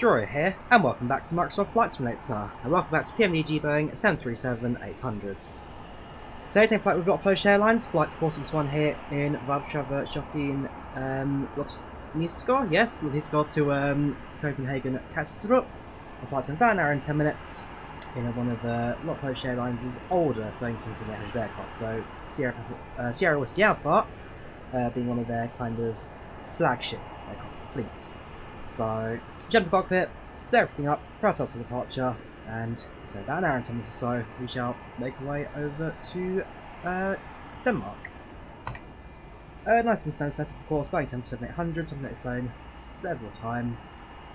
Drawyah here, and welcome back to Microsoft Flight Simulator, and welcome back to PMDG Boeing 737-800. Today taking flight with LOT Polish Airlines, flight 461 here in Warsaw Chopin Okęcie, yes, to Copenhagen Kastrup. The flight's in about an hour and 10 minutes in one of LOT Polish Airlines' older Boeing 737-800 aircraft, though Sierra Whiskey Alpha being one of their kind of flagship aircraft fleets. So, jump to the cockpit, set everything up, prepare ourselves for departure, and so about an hour and 10 minutes or so, we shall make our way over to Denmark. Nice and standard setup, of course, Boeing 737-800, something that we've flown several times.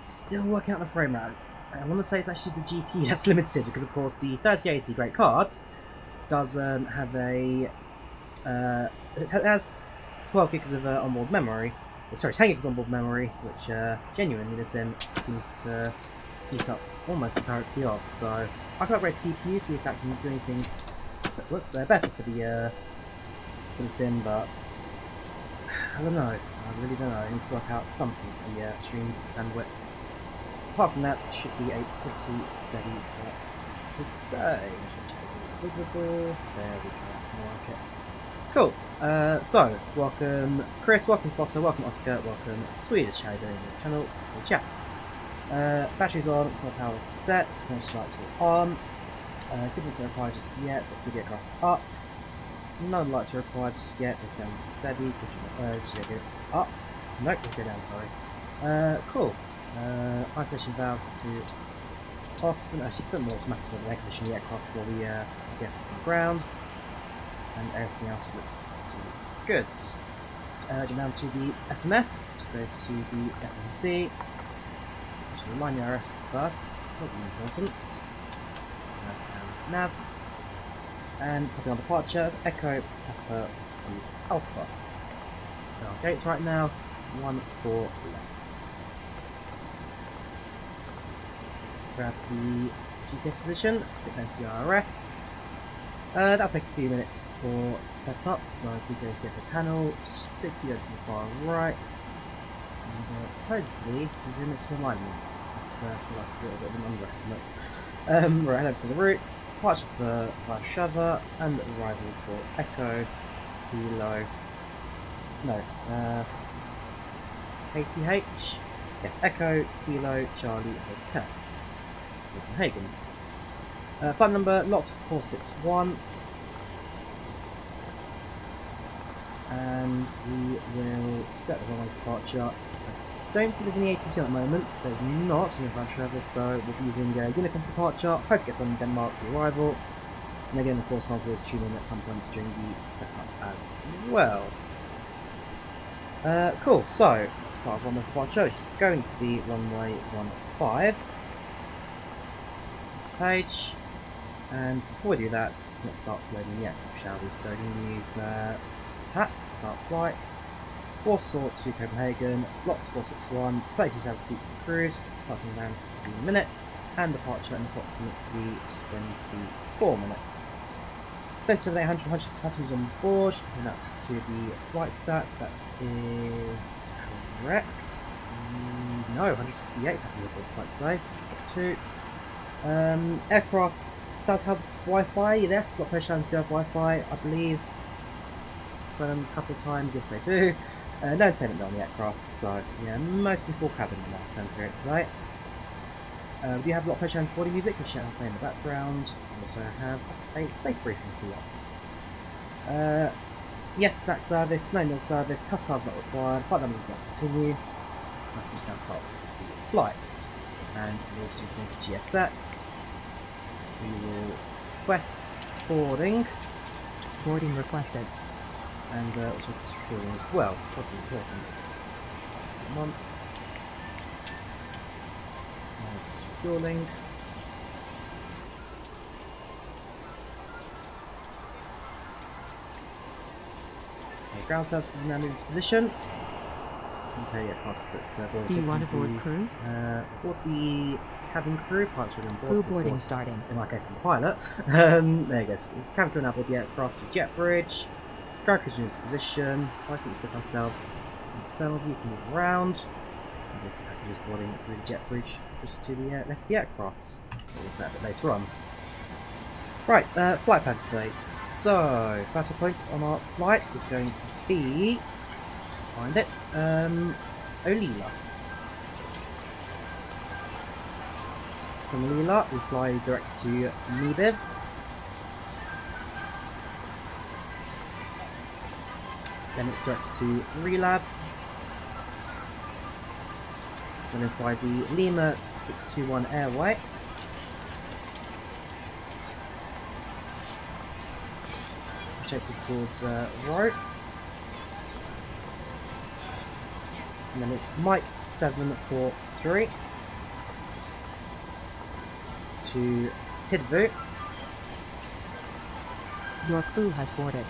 Still working out the frame rate. I want to say it's actually the GPU that's limited, because of course the 3080 Great Card does have a... it has 12 gigs of onboard memory. Sorry, 10 gigs onboard memory, which genuinely this sim seems to eat up almost entirety of. So I can upgrade CPU, see if that can do anything that looks better for the sim, but I don't know. I really don't know. I need to work out something for the stream bandwidth. Apart from that, it should be a pretty steady flight today. Visible. There we go. That's more like it. Cool. So, welcome Chris, welcome Spotter, welcome Oscar, welcome Swedish. How are you doing in the channel? To chat. Batteries on, it's not power set, no lights are on. Didn't required just yet, but we get graph up. No lights are required just yet, it's down steady, should go up. Nope, we'll go down, sorry. Cool. Isolation valves to off, and actually put more automatic on the air conditioning the aircraft before we get from the ground. And everything else looks pretty good. Jump down to the FMS, go to the FMC. Actually, remind the IRS first, not really important. And nav. And putting on departure, Echo, Pepper, Whiskey, Alpha. Our gates right now, 1 4 left. Grab the GPS position, sit down to the IRS. That'll take a few minutes for setup, so if we go to the panel, stick you over to the far right, and supposedly there's limits to alignment. That's a little bit of an underestimate. Right, head over to the routes, departure for Warsaw, and arrival for Echo, Kilo, no, KCH, yes, Echo, Kilo, Charlie, Hotel, Copenhagen. Flight number LOT 461, and we will set the runway departure. I don't think there's any ATC at the moment, there's not in advance travel, so we'll be using Unicom departure, hope it gets on Denmark for arrival, and again of course samples tune in at some points during the setup as well. Cool, so let's start with runway departure, which is going to be runway 15. Page. And before we do that, let's start loading the aircraft, shall we? So we're going to use PAT to start flights. Warsaw to Copenhagen, LOT 461, 32 altitude cruise, starting around 15 minutes, and departure in approximately 24 minutes. Center 800 passengers on board, and that's to the flight stats, that is correct. No, 168 passengers on board flight today, so 2. Aircraft does have Wi-Fi, yes, LOT Polish Airlines do have Wi-Fi, I believe. I've done them a couple of times, yes they do. No entertainment on the aircraft, so yeah, mostly full cabin in our centre today. We do have LOT Polish Airlines body music, which I'll play in the background. We also have a safe briefing for LOT. Yes, that service, no nil service, customer cards not required, flight number does not continue. Customer now starts the flights. And we'll also just make GSX. We will request boarding. Boarding requested. And also refueling as well, probably important. Come on. Just refueling. So ground services are now moving to position. Okay, yeah, do you want to board crew? Board the cabin crew. Pilots are on board. Crew boarding starting. In my case, I'm the pilot. There you go. Cabin crew now board the aircraft to jet bridge. Ground crew into position. I think we stick ourselves. External view can move around. There's some passengers boarding through the jet bridge just to the left of the aircraft. We'll look at that a bit later on. Right, flight patterns today. So, first point on our flight is going to be, find it, Olila. From Olila, we fly direct to Lviv. Then it's direct to Relab. Then fly the Lima 621 Airway. Which takes us towards Rome. And then it's Mike 743 to Tidvu. Your crew has boarded.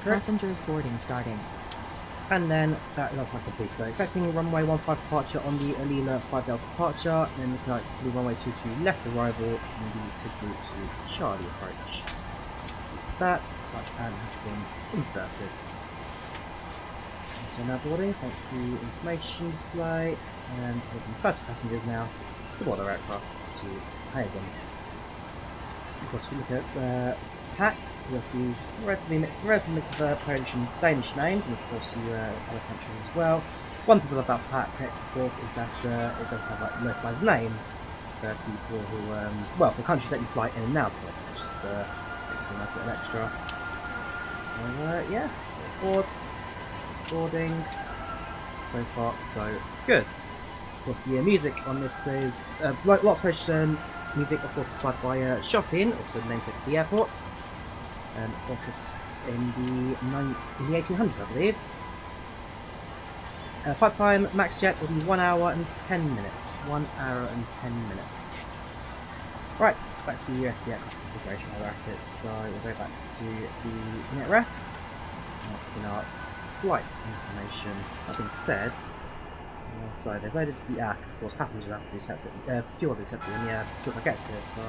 Passengers boarding starting. And then that is our flight complete. So expecting runway 15 departure on the Olila 5 Delta departure, and then looking at the runway 22 left arrival and the Tidvu to Charlie approach. That flight plan has been inserted. So now boarding, thank you information display, and looking 30 passengers now to board our aircraft to Copenhagen. Of course, if you look at packs, you'll see relatively mix of Polish and Danish names, and of course a few other countries as well. One thing I love about packs, of course, is that it does have like localized names for people who, well, for countries that you fly in and out of. It's just makes a nice little extra. So yeah, boarding. So far, so good. Of course, the music on this is lots of Polish music, of course, inspired by Chopin, also the namesake of the airport, focused in the 1800s, I believe. Flight time, max jet will be 1 hour and 10 minutes. 1 hour and 10 minutes. Right, back to the USD aircraft configuration while we're at it. So we'll go back to the Navigraph. In our flight information, that being said, so they've loaded the of course passengers have to do separate, fuel do separately when the fuel gets here, so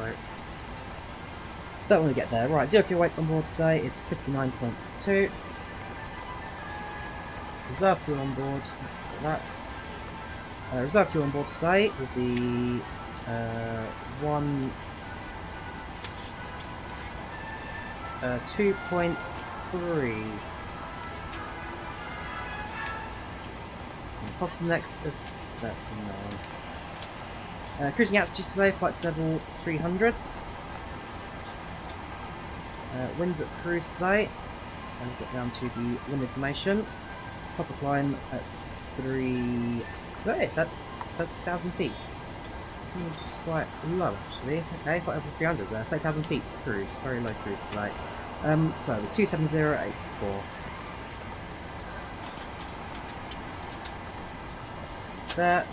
don't want to get there. Right, zero fuel weight on board today is 59.2. Reserve fuel on board, that. Reserve fuel on board today will be 2.3. Cost next of 39. Cruising altitude today, flight's level 300. Winds at cruise today, and we'll get down to the wind information. Top of climb at 30,000 feet. Seems quite low actually. Okay, quite over 300 there. 30,000 feet to cruise, very low cruise today. So the 27084. There,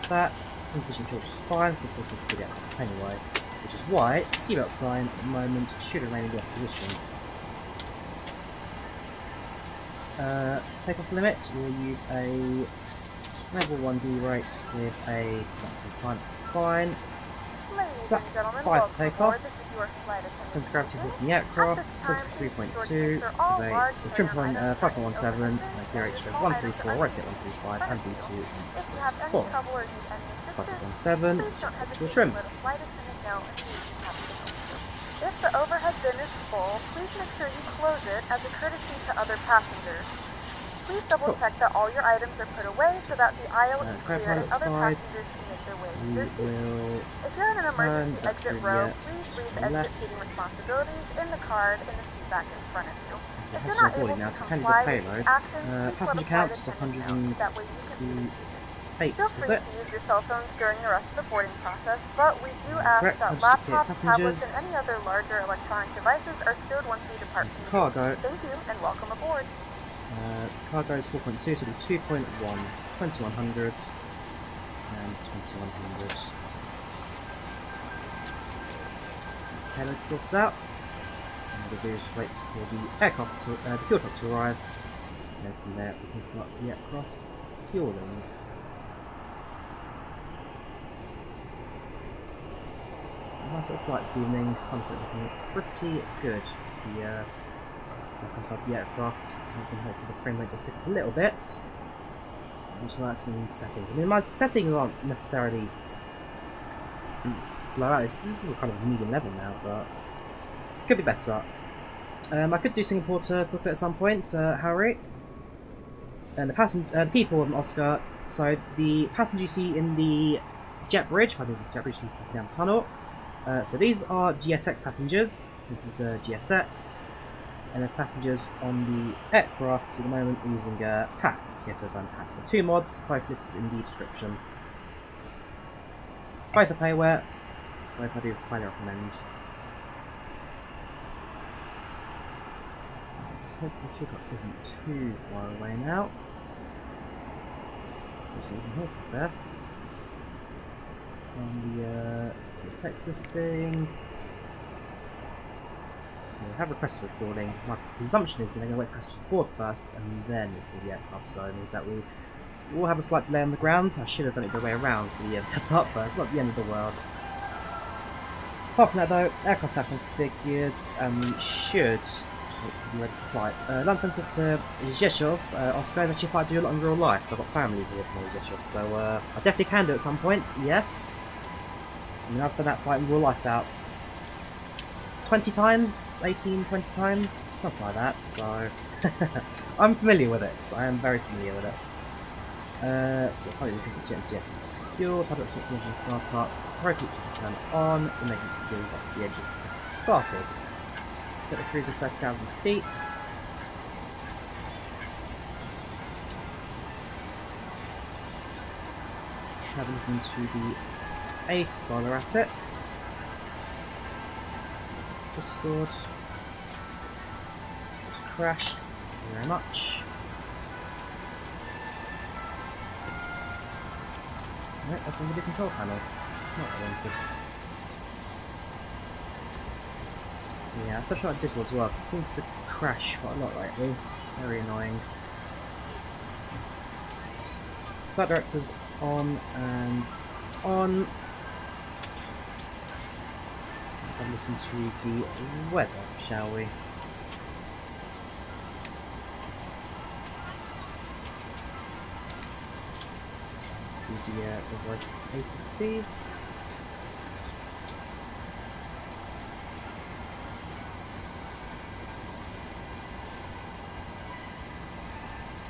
that insufficient torch is fine, so of course we can get anyway, which is why seatbelt sign at the moment should remain in the off position. Takeoff limit, we'll use a level 1D rate with a maximum climb, that's fine. That's 5 to takeoff. Sense of gravity from the aircraft, 3.2, with a trim point 5.17, gear H of 134, right at 135, and B2 and 4. 5.17, set to a trim. If the overhead bin is full, please make sure you close it as a courtesy to other passengers. Please double check that all your items are put away so that the aisle is clear and other passengers can make their way to their seats. If you're in an emergency exit row, please read the exit seating responsibilities in the card in the seat back in front of you. If you're not able to comply with these actions, passenger count is 168, feel free to use your cell phones during the rest of the boarding process, but we do ask that laptops, tablets, and any other larger electronic devices are stowed once we depart from the cargo. Thank you, and welcome aboard. Cargo is 4.2, so it'll be 2.1, 2100, and 2100. The payload sorted out. And the various rates for the aircraft, the fuel truck to arrive. And then from there we can start the aircraft's fueling. Nice little flight this evening. Sunset looking pretty good. The inside the aircraft. We can hope the frame rate does pick up a little bit. Just like some settings. I mean, my settings aren't necessarily like this is kind of medium level now, but could be better. I could do Singapore to book at some point, Harry. And the people of Oscar. So the passenger you see in the jet bridge, if I think it's jet bridge, down the tunnel. So these are GSX passengers. This is GSX. And the passengers on the aircraft at the moment are using packs. You have to design packs. There are 2 mods, both listed in the description. Both are payware. Both I do highly recommend. Let's hope the fuel truck isn't too far away now. Just so you can hear stuff there. On the text listing. So I have requested refueling. My presumption is that they're going to wait for passengers to board first and then refuel the aircraft, so it means that we will have a slight delay on the ground. I should have done it the way around for the setup, but it's not the end of the world. Apart from that though, aircraft's are configured and we should be ready for flight. Land sensor to Rzeszów, Oscar is actually a flight I do a lot in real life. I've got family here from Rzeszów, so I definitely can do it at some point, yes. I mean, I've done that flight in real life about 20 times, 18, 20 times, something like that, so I'm familiar with it. I am very familiar with it. So probably we can see into the fuel, hydraulic engine start up, rotate to turn on, and then continue got the engines started. Set the cruise at 30,000 feet. Travels into the 8 spoiler at it. Just scored. Just crashed. Thank you very much. Right, that's on the control panel. Not what I wanted. Yeah, I thought like this was well, because it seems to crash quite a lot lately. Very annoying. Flight directors on and on. Let's have a listen to the weather, shall we? The voice 80 speeds.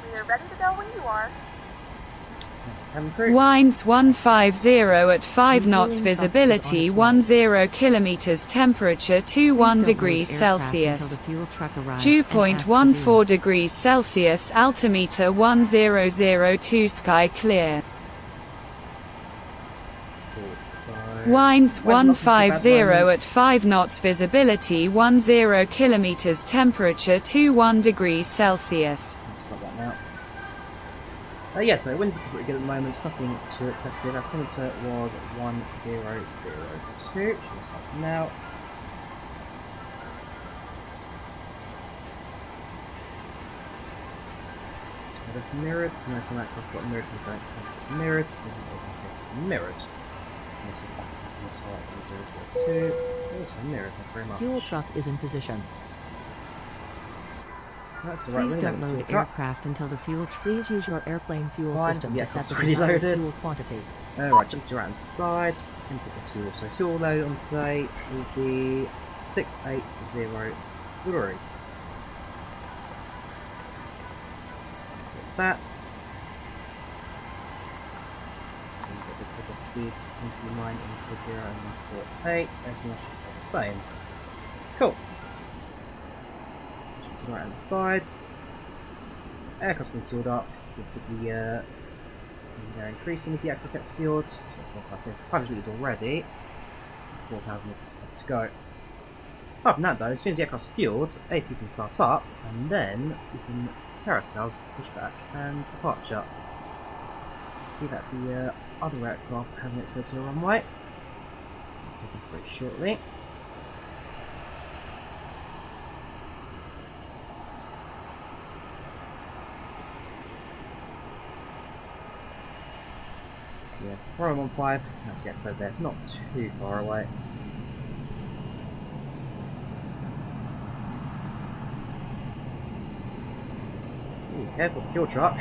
We are ready to go when you are. Winds 150 at 5 knots, visibility 10 kilometers, temperature 21 degrees Celsius. Dew point 14 degrees Celsius, altimeter 1002, sky clear. Winds 150 at 5 knots, visibility 10 kilometers, temperature 21 degrees Celsius. Stop that now. Yeah, so winds are pretty good at the moment, it's nothing too excessive. Our temperature was 1002. Should start now. I've mirrored, so notice on that I've got mirrored, so it's mirrored, so it's mirrored. Also back to the top, 002. Also mirrored, thank you very much. Fuel truck is in position. That's the right Please wing, don't load fuel truck. aircraft until the fuel. Please use your airplane fuel Fine. system Yes, to set the that's desired reloaded. fuel quantity. Alright, jump to right hand side, input the fuel. So fuel load on today will be 6803. That. So you've got the type of feeds, 149, 140 and 148. Everything else should stay the same. Cool. Jump to the right hand sides. Aircraft's been fueled up. Basically, they're increasing as the aircraft gets fueled. So 500 litres already. 4,000 to go. Apart from that though, as soon as the aircraft's fueled, AP can start up, and then we can prepare ourselves, push back, and departure. See that the other aircraft having its way to the runway. Looking for it shortly. So yeah, 4115, that's the expo there, it's not too far away. Ooh, careful, fuel truck.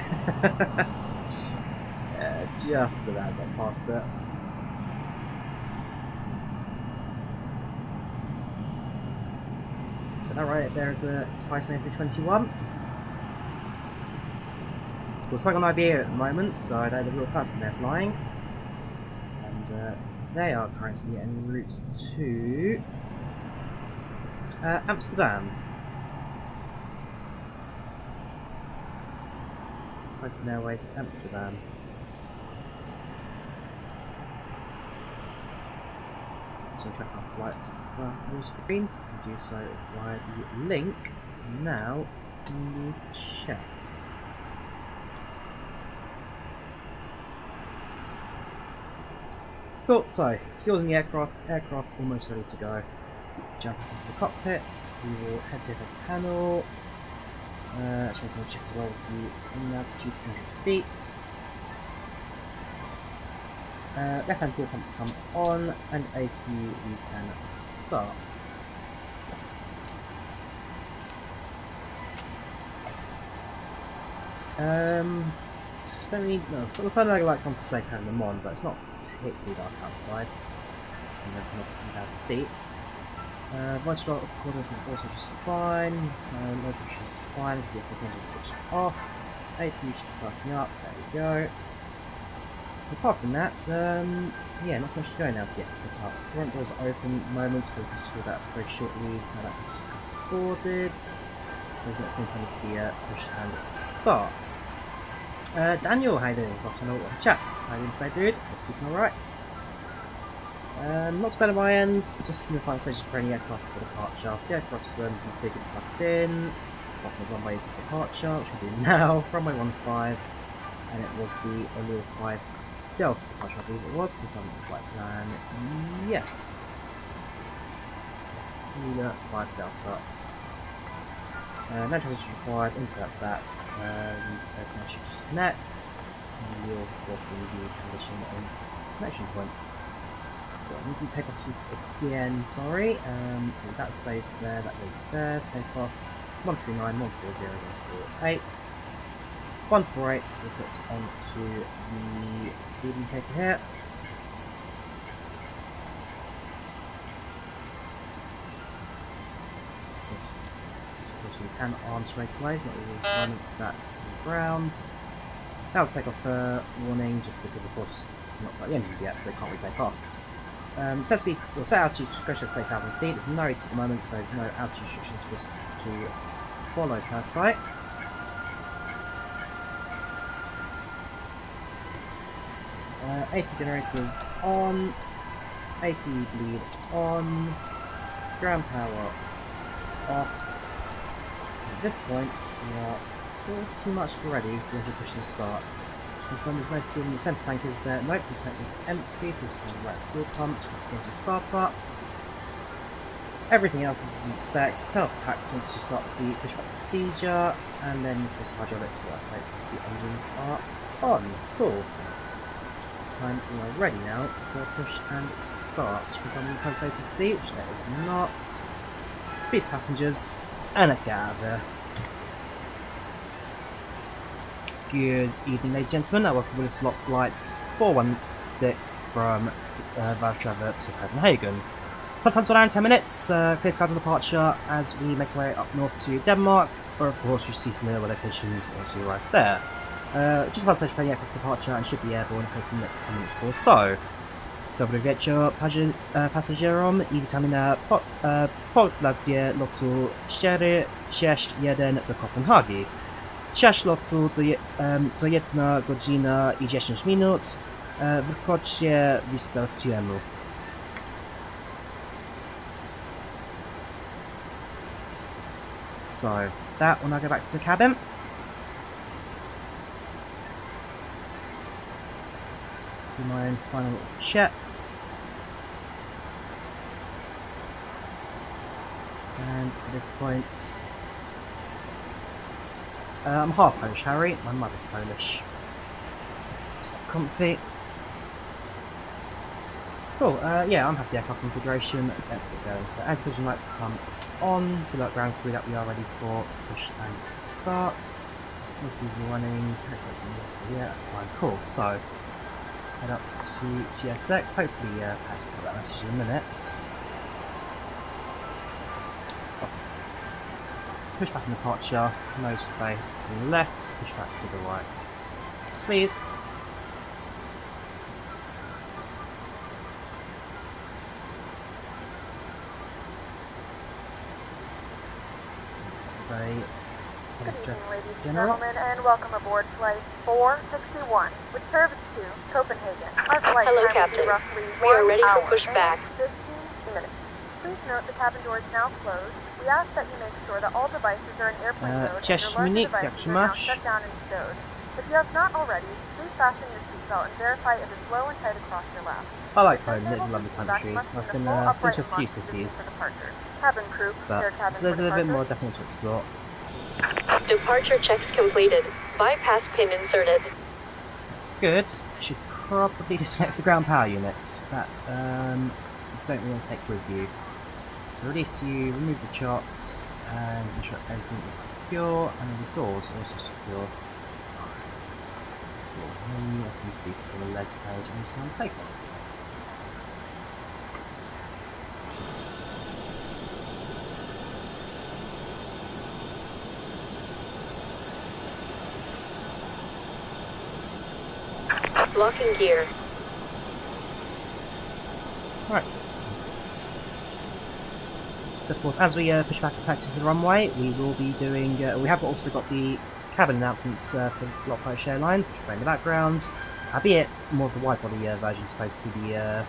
Just about got past it. So that right there's a Tyson A321. We're flying on IVAO at the moment, so there's a real person there flying. And they are currently en route to Amsterdam. Tyson Airways to Amsterdam. So check our flight on your screen. So you can do so via the link now in the chat. Cool, so fuel's in the aircraft almost ready to go. Jump up into the cockpits, we will head to the panel. Actually, I'm going to check as well as the altitude 300 feet. Left hand fuel pumps come on, and AP we can start. Don't need no. The phone lights on for sake having them on, but it's not particularly dark outside. And there's another 10,000 feet. Voice control recorders are also just fine. No pressure is fine. The potential switched off. AP should be starting up. There we go. Apart from that, yeah, not so much to go now to get set up. Front doors are open at the moment. We'll just do that very shortly. Now that is boarded. We've got some time to the push and start. Daniel, how you doing? Got to know what chats. How you doing today, dude? Hope you're keeping alright. Not too bad on my ends, just in the final stages for any aircraft for departure. The aircraft's completely plugged in. Off the runway for departure, which we're doing now. Runway 15, and it was the Allure 5 Delta departure, I believe it was. Confirmed the flight plan. Yes. Allure 5 Delta. No transition required, insert that, connection just connects, and you'll of course review transition and connection points. So we can take off seats again, sorry, so that stays there, that goes there, take off, 139, 140, 148, 148, we'll put onto the speed indicator here. We can arm straight away, so that will that's on the ground. That was take off warning, just because of course we're not at the engines yet, so it can't really take off. Set speed, or set altitude discretion is 8,000 feet. There's no AT at the moment, so there's no altitude restrictions for us to follow per site. AP generators on, AP bleed on, ground power off. At this point, we are pretty much ready for the push to start. Confirm there's no fuel in the centre tank, is there? Nope, the tank is empty, so it's going to right fuel pumps for the schedule startup. Everything else is as you expect. Teleport packs once it starts the pushback procedure, and then of course hydraulics will activate once the engines are on. Cool. This time we are ready now for push and start. Confirm the time data C, which there is not. Speed to passengers. And let's get out of there. Good evening, ladies and gentlemen. Welcome to the LOT flights 416 from Warsaw to Copenhagen. Flight time's around 10 minutes. Clear skies on departure as we make our way up north to Denmark, or of course you see some of the locations once we arrive there. Just about to stage planning aircraft departure and should be airborne in the next 10 minutes or so. Dobry wieczór, pasażerom i witamy na podlacie lotu 461 do Kopenhagi. Czas lotu to 1 godzina i 10 minut. Wychodźcie wystartujemy. So, that will now go back to the cabin. Do my own final checks. And at this point, I'm half Polish, Harry. My mother's Polish. It's comfy. Cool, yeah, I'm happy with aircraft configuration. Let's get going. So, as vision lights come on, fill out ground crew that we are ready for push and start. Running. Yeah, that's fine. Cool. So, head up to GSX. Hopefully, Pat will put that message in a minute. Push back in departure, no space left, push back to the right. Please. Good evening, ladies and gentlemen, and welcome aboard Flight 461 with service to Copenhagen. Our flight Hello, time Captain. will be roughly We are 1 ready for hour pushback. and 15 minutes. Please note the cabin door is now closed. We ask that you make sure that all devices are in airplane mode and your larger Minute, devices are now shut down and stowed. If you have not already, please fasten your seatbelt and verify it is low and tight across your lap. I like Poland, it's a lovely country. I've been to a few cities, Cabin crew, but cabin so there's a for bit more departure. definitely to explore. Departure checks completed. Bypass pin inserted. That's good. Should probably disconnect the ground power units. That you don't really want to take with you. Release you, remove the chocks, and ensure everything is secure, and the doors are also secure. Cool. And you have to see for the legs page and this time take off. Locking gear. Right. So of course, as we push back the taxi to the runway, we will be doing. We have also got the cabin announcements for LOT Polish Airlines, which will play in the background. Albeit more of the wide-body version, as opposed to the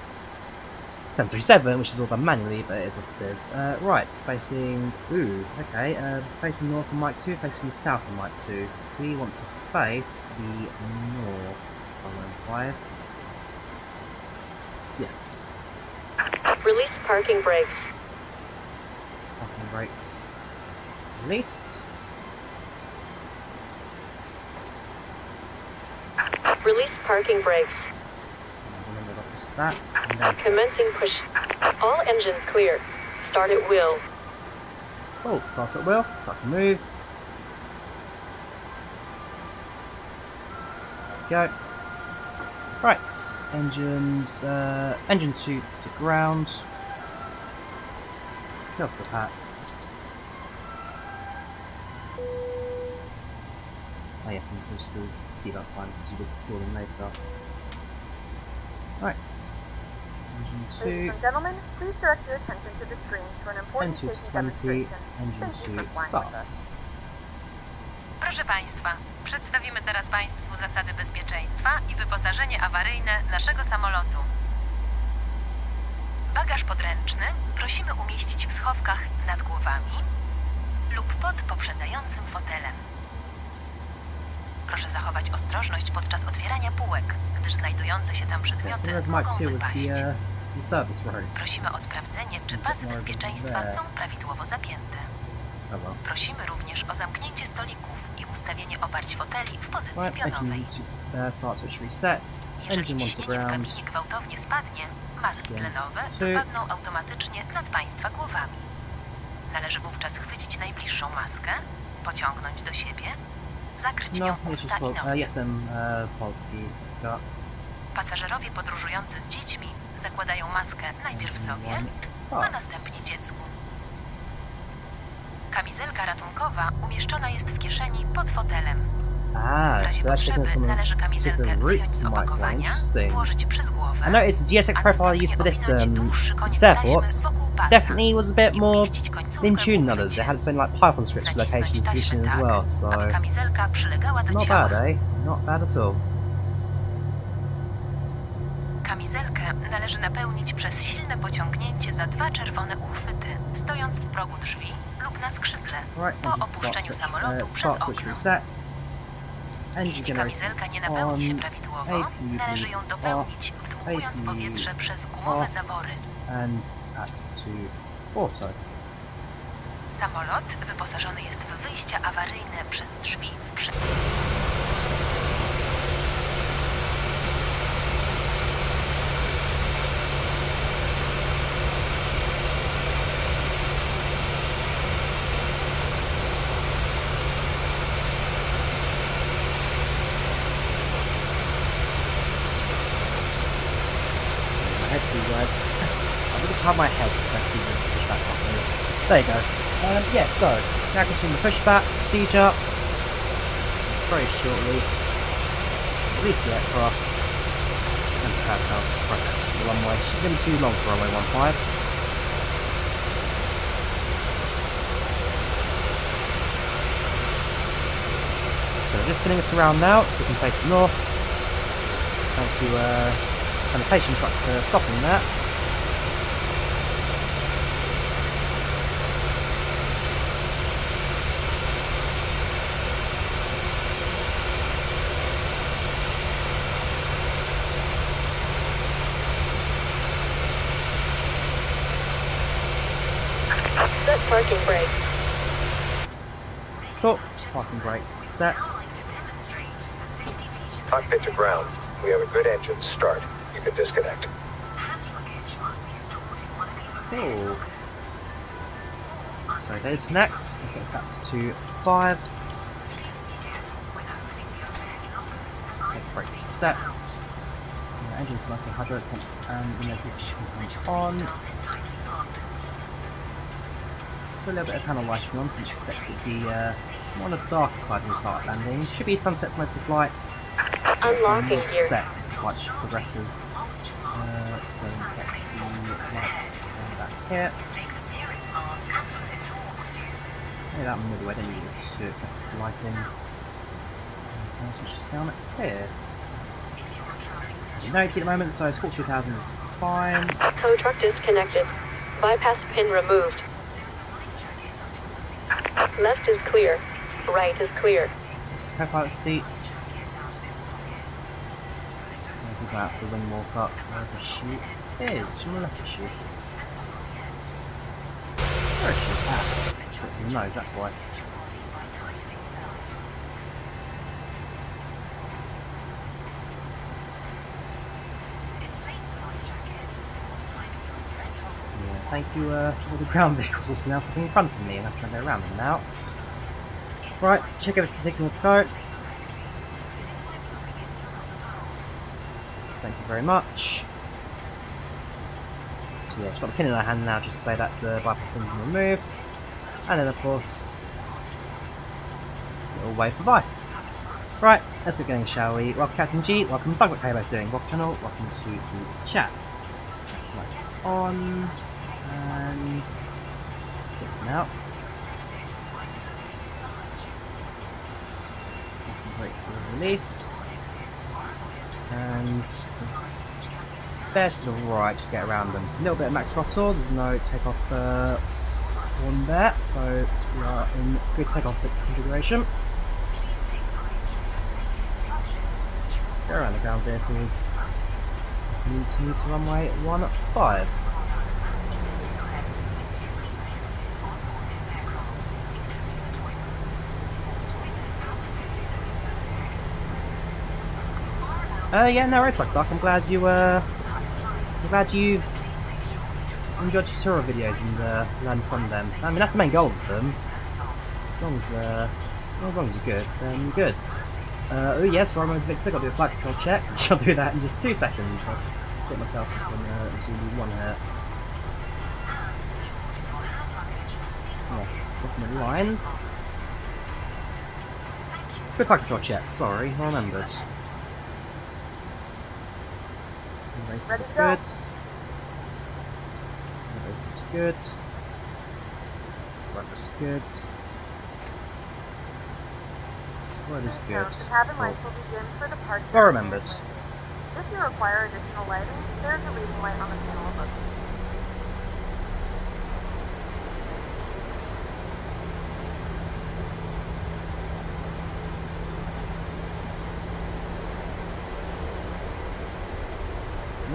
737, which is all done manually, but it is what it is. Right, facing. Ooh, okay. Facing north on Mike 2, facing the south on Mike 2. We want to face the north. 5. Yes. Release parking brakes. Parking brakes released. Release parking brakes. Remember to press that. And then Commencing push. All engines clear. Start at wheel. oh, start at wheel. Start to move. There we go. Right, engines, engine 2 to ground. Go off the packs. Oh yes, and we'll still see last time because you will call them later. Right, engine 2. Ladies and gentlemen, please direct your attention to the screen for an important N2 to safety 20, demonstration. engine Thank you 2 for flying with us. starts. Proszę Państwa, przedstawimy teraz Państwu zasady bezpieczeństwa i wyposażenie awaryjne naszego samolotu. Bagaż podręczny prosimy umieścić w schowkach nad głowami lub pod poprzedzającym fotelem. Proszę zachować ostrożność podczas otwierania półek, gdyż znajdujące się tam przedmioty mogą wypaść. Prosimy o sprawdzenie, czy pasy bezpieczeństwa są prawidłowo zapięte. Prosimy również o zamknięcie stolików i ustawienie oparć foteli w pozycji pionowej. Jeżeli ciśnienie w kabinie gwałtownie spadnie, maski tlenowe wypadną automatycznie nad Państwa głowami. Należy wówczas chwycić najbliższą maskę, pociągnąć do siebie, zakryć nią usta i nos. Pasażerowie podróżujący z dziećmi zakładają maskę najpierw sobie, a następnie dziecku. Kamizelka ratunkowa umieszczona jest w kieszeni pod fotelem. W razie potrzeby należy kamizelkę wyjąć z opakowania, włożyć przez głowę, I noticed the GSX profile I used for this airport definitely was a bit more in tune than others. It had its own like Python scripts for locations position as well, so aby kamizelka przylegała do not ciała. bad, eh? Not bad at all. Kamizelkę należy napełnić przez silne pociągnięcie za 2 czerwone uchwyty, stojąc w progu drzwi lub na skrzydle, po opuszczeniu samolotu przez okno. Jeśli kamizelka nie napełni się prawidłowo, należy ją dopełnić, wdmuchując powietrze przez gumowe zawory. Samolot wyposażony jest w wyjścia awaryjne przez drzwi w przód. to you guys. I will just have my head so I see the pushback properly. There you go. Yeah, so now continuing the pushback procedure. Very shortly. Release the aircraft and prepare ourselves for a test to the runway. Shouldn't be too long for runway 15. So we're just spinning it around now, so we can face north. Thank you, sanitation truck for stopping that. Set parking brake. Cool. Parking brake set. Cockpit to ground. We have a good engine start. You can disconnect. Cool. So disconnect. Let's set that to 5. Brake set. The engine's nice and hydraulic pumps and the navigation component on. Put a little bit of panel lighting on since it's expected to be more on the darker side when we start landing. Should be sunset for most of the flight. Unlocking gear. Set as the flight progresses. So we set the lights back here. Maybe that midway, then you need to do test the lighting. And switch this down here. No at the moment, so 42,000 is fine. Tow truck disconnected. Bypass pin removed. Left is clear. Right is clear. Co-pilot seats. Maybe go out for the wing walk up. Where the chute is. Should we left the chute? Where is she? Ah, it's in the nose, that's why. Thank you, all the ground vehicles also now stepping in front of me, and I'm trying to go around them now. Right, check if it's the signal to go. Thank you very much. So yeah, just got the pin in our hand now just to say that the bypass pin's been removed. And then of course, little wave for bye. Right, let's get going, shall we? Welcome Captain G, welcome Bug, what are you both doing? Welcome channel, welcome to the chat. Lights on. And sit out. Wait for the release. And there to the right, just get around them. So a little bit of max throttle, there's no takeoff one there, so we are in good takeoff configuration. Go around the ground vehicles. Need to runway 15. Yeah, no worries, Duck. I'm glad you've enjoyed tutorial videos and learned from them. I mean, that's the main goal of them. As long as you're good, then you're good. Oh yes, Roman Victor, got to do a flight control check. I'll do that in just 2 seconds. Let's get myself just on Zulu 1 here. Yes, looking at the lines. Quick flight control check, sorry, I remembered. Rates is good. Rates is good. Weather's good. What is good? The cabin lights will begin for departure. Well remembered. If you require additional lighting, there's a reading light on the panel above you.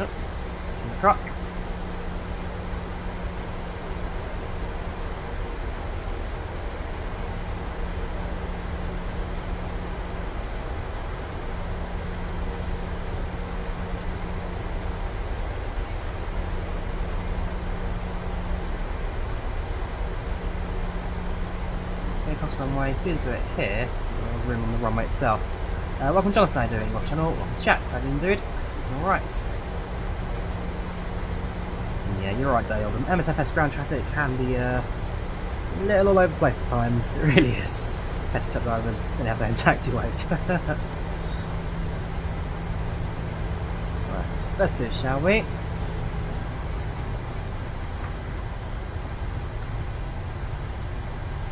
Oops, in the truck. Okay, across the runway, do do it here. Room on the runway itself. Welcome Jonathan, how are you doing? Welcome channel, welcome to chat, how are you doing, dude? Alright. you're right, Dale. The MSFS ground traffic can be a little all over the place at times. It really is. Best truck drivers, they have their own taxiways. Right, let's do it, shall we?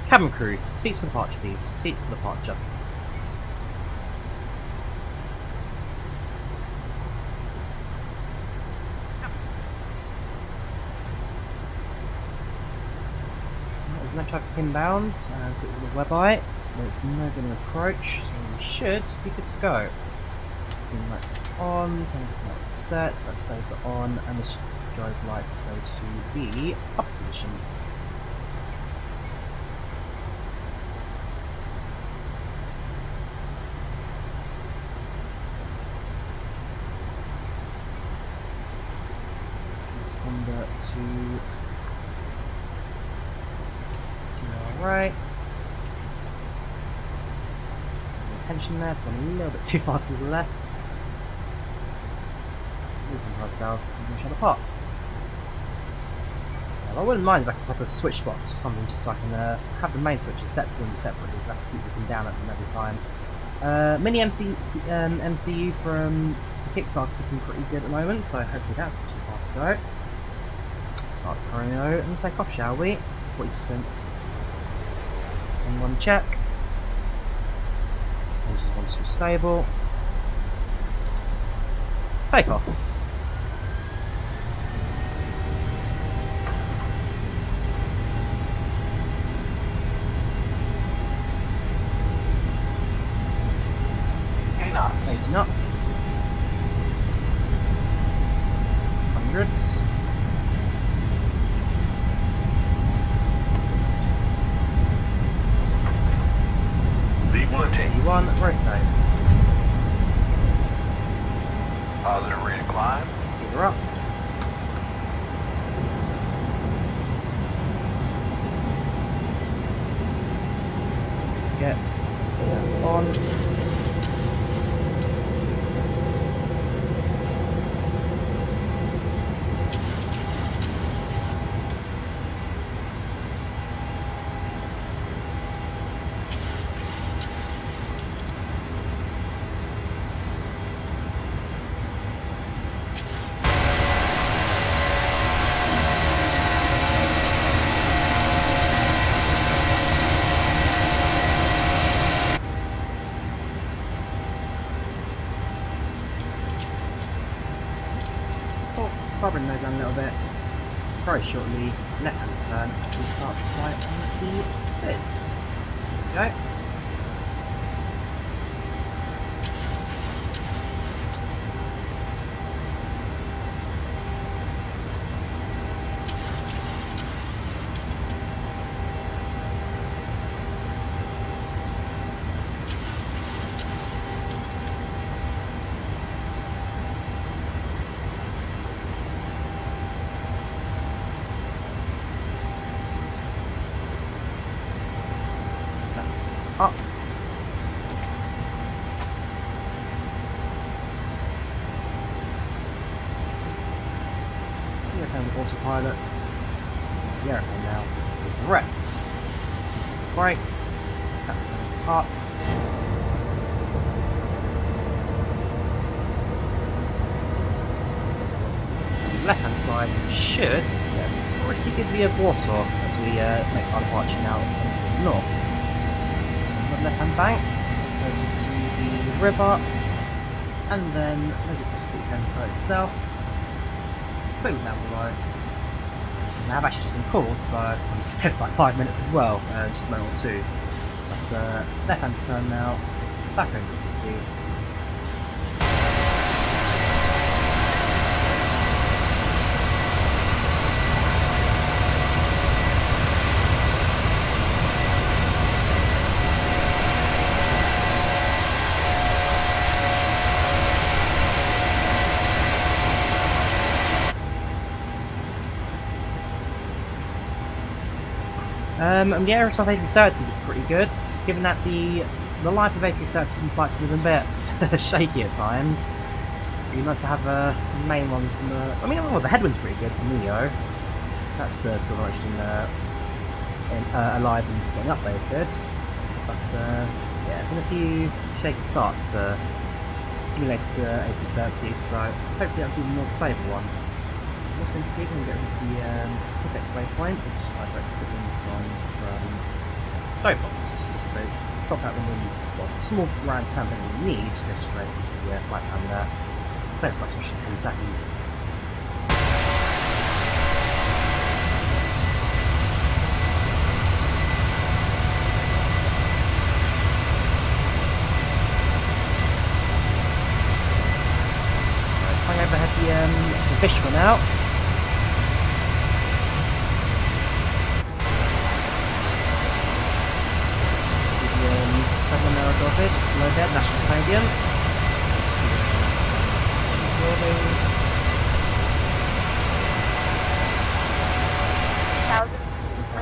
Cabin crew, seats for departure, please. Seats for departure. No traffic inbound, quick little web eye. There's no going to approach, so we should be good to go. Green lights on, turn lights set, so that stays on, and the strobe lights go to the up position. Responder to our right. Tension there, so going a little bit too far to the left. Losing ourselves and each other parts. What I wouldn't mind is like a proper switch box or something, just so I can have the main switches set to them separately, so I can keep looking down at them every time. Mini MCU from the Kickstarter is looking pretty good at the moment, so hopefully that's not too far to go. Start the chrono and take off, shall we? What do you think? One check. Engines 1, 2 stable. Take off. knots. 80 knots. Hundreds. V1, rotates. positive rate of climb. Gear up. Get on. Bring those down a little bit. Very shortly, left hand turn as we start to fly on the SID. There we go. Up. So we're down with autopilot. The airplane now with the rest. Use the brakes. That's going up. Left hand side should get a pretty good view of Warsaw as we make our departure now towards the north. Left hand bank, so to the river, and then maybe just the side itself, completely down below. And I've actually just been called, so I'm still like 5 minutes as well, just a moment or two. But left hand turn now, back over the city. And the aerosol A330s look pretty good, given that the life of A330s in flights have been a bit shaky at times. It'd be nice to have a main one from the... I mean, well, the headwind's pretty good from Neo. That's sort of alive and it's getting updated. But yeah, been a few shaky starts for simulator AP30, so hopefully that'll be a more stable one. What's going to do is I'm going to get rid of the TSX waypoint, which I've registered in from Dopebox. So sort out the small round time that we need to go straight into the flight plan there. Saves like 10 seconds. Overhead the Vishwa now. See the Stadion Narodowy, just below there, National Stadium.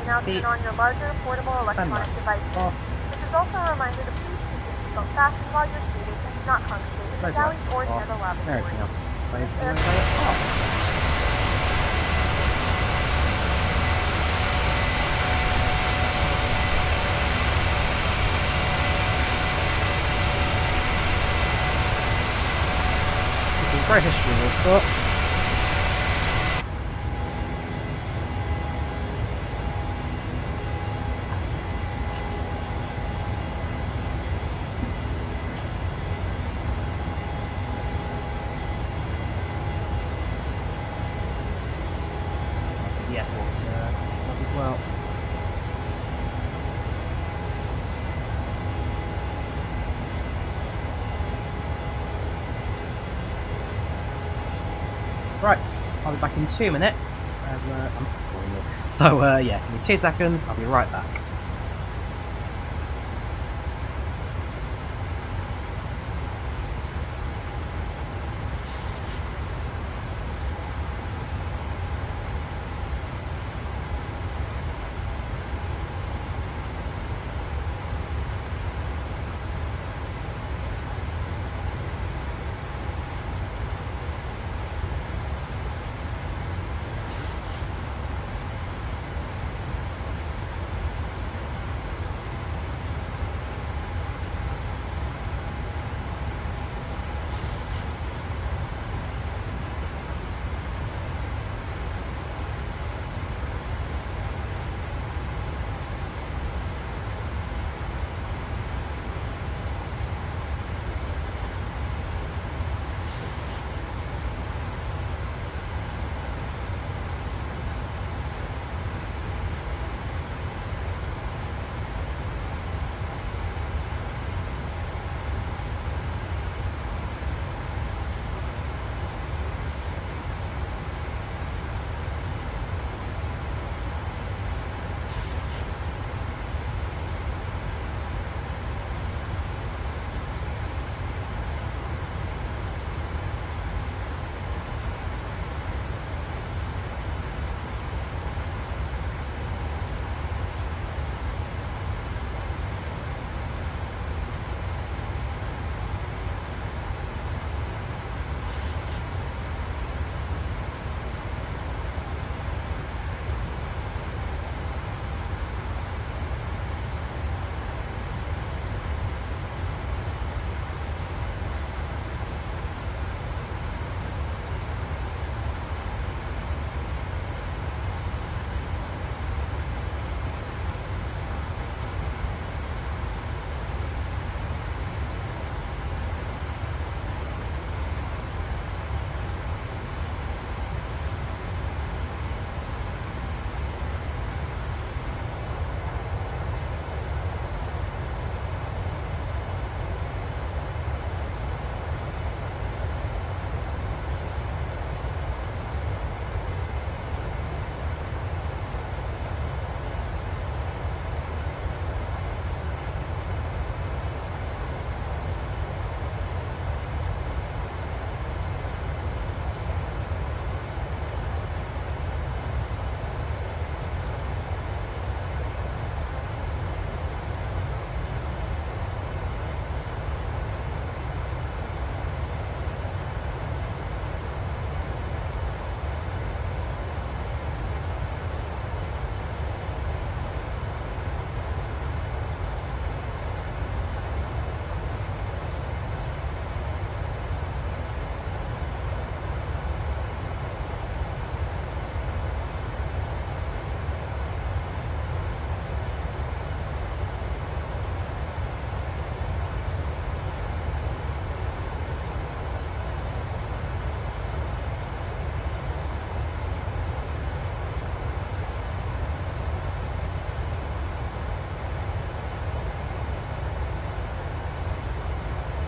Now turn on your larger portable electronic device. This is also a reminder to please keep your seatbelt fastened while you're seated and do not congregate in the galley or near the lavatory. Everything else stays the way off. This is a great history of all sort. The airport up as well. Right, I'll be back in 2 minutes. So yeah, give me 2 seconds. I'll be right back.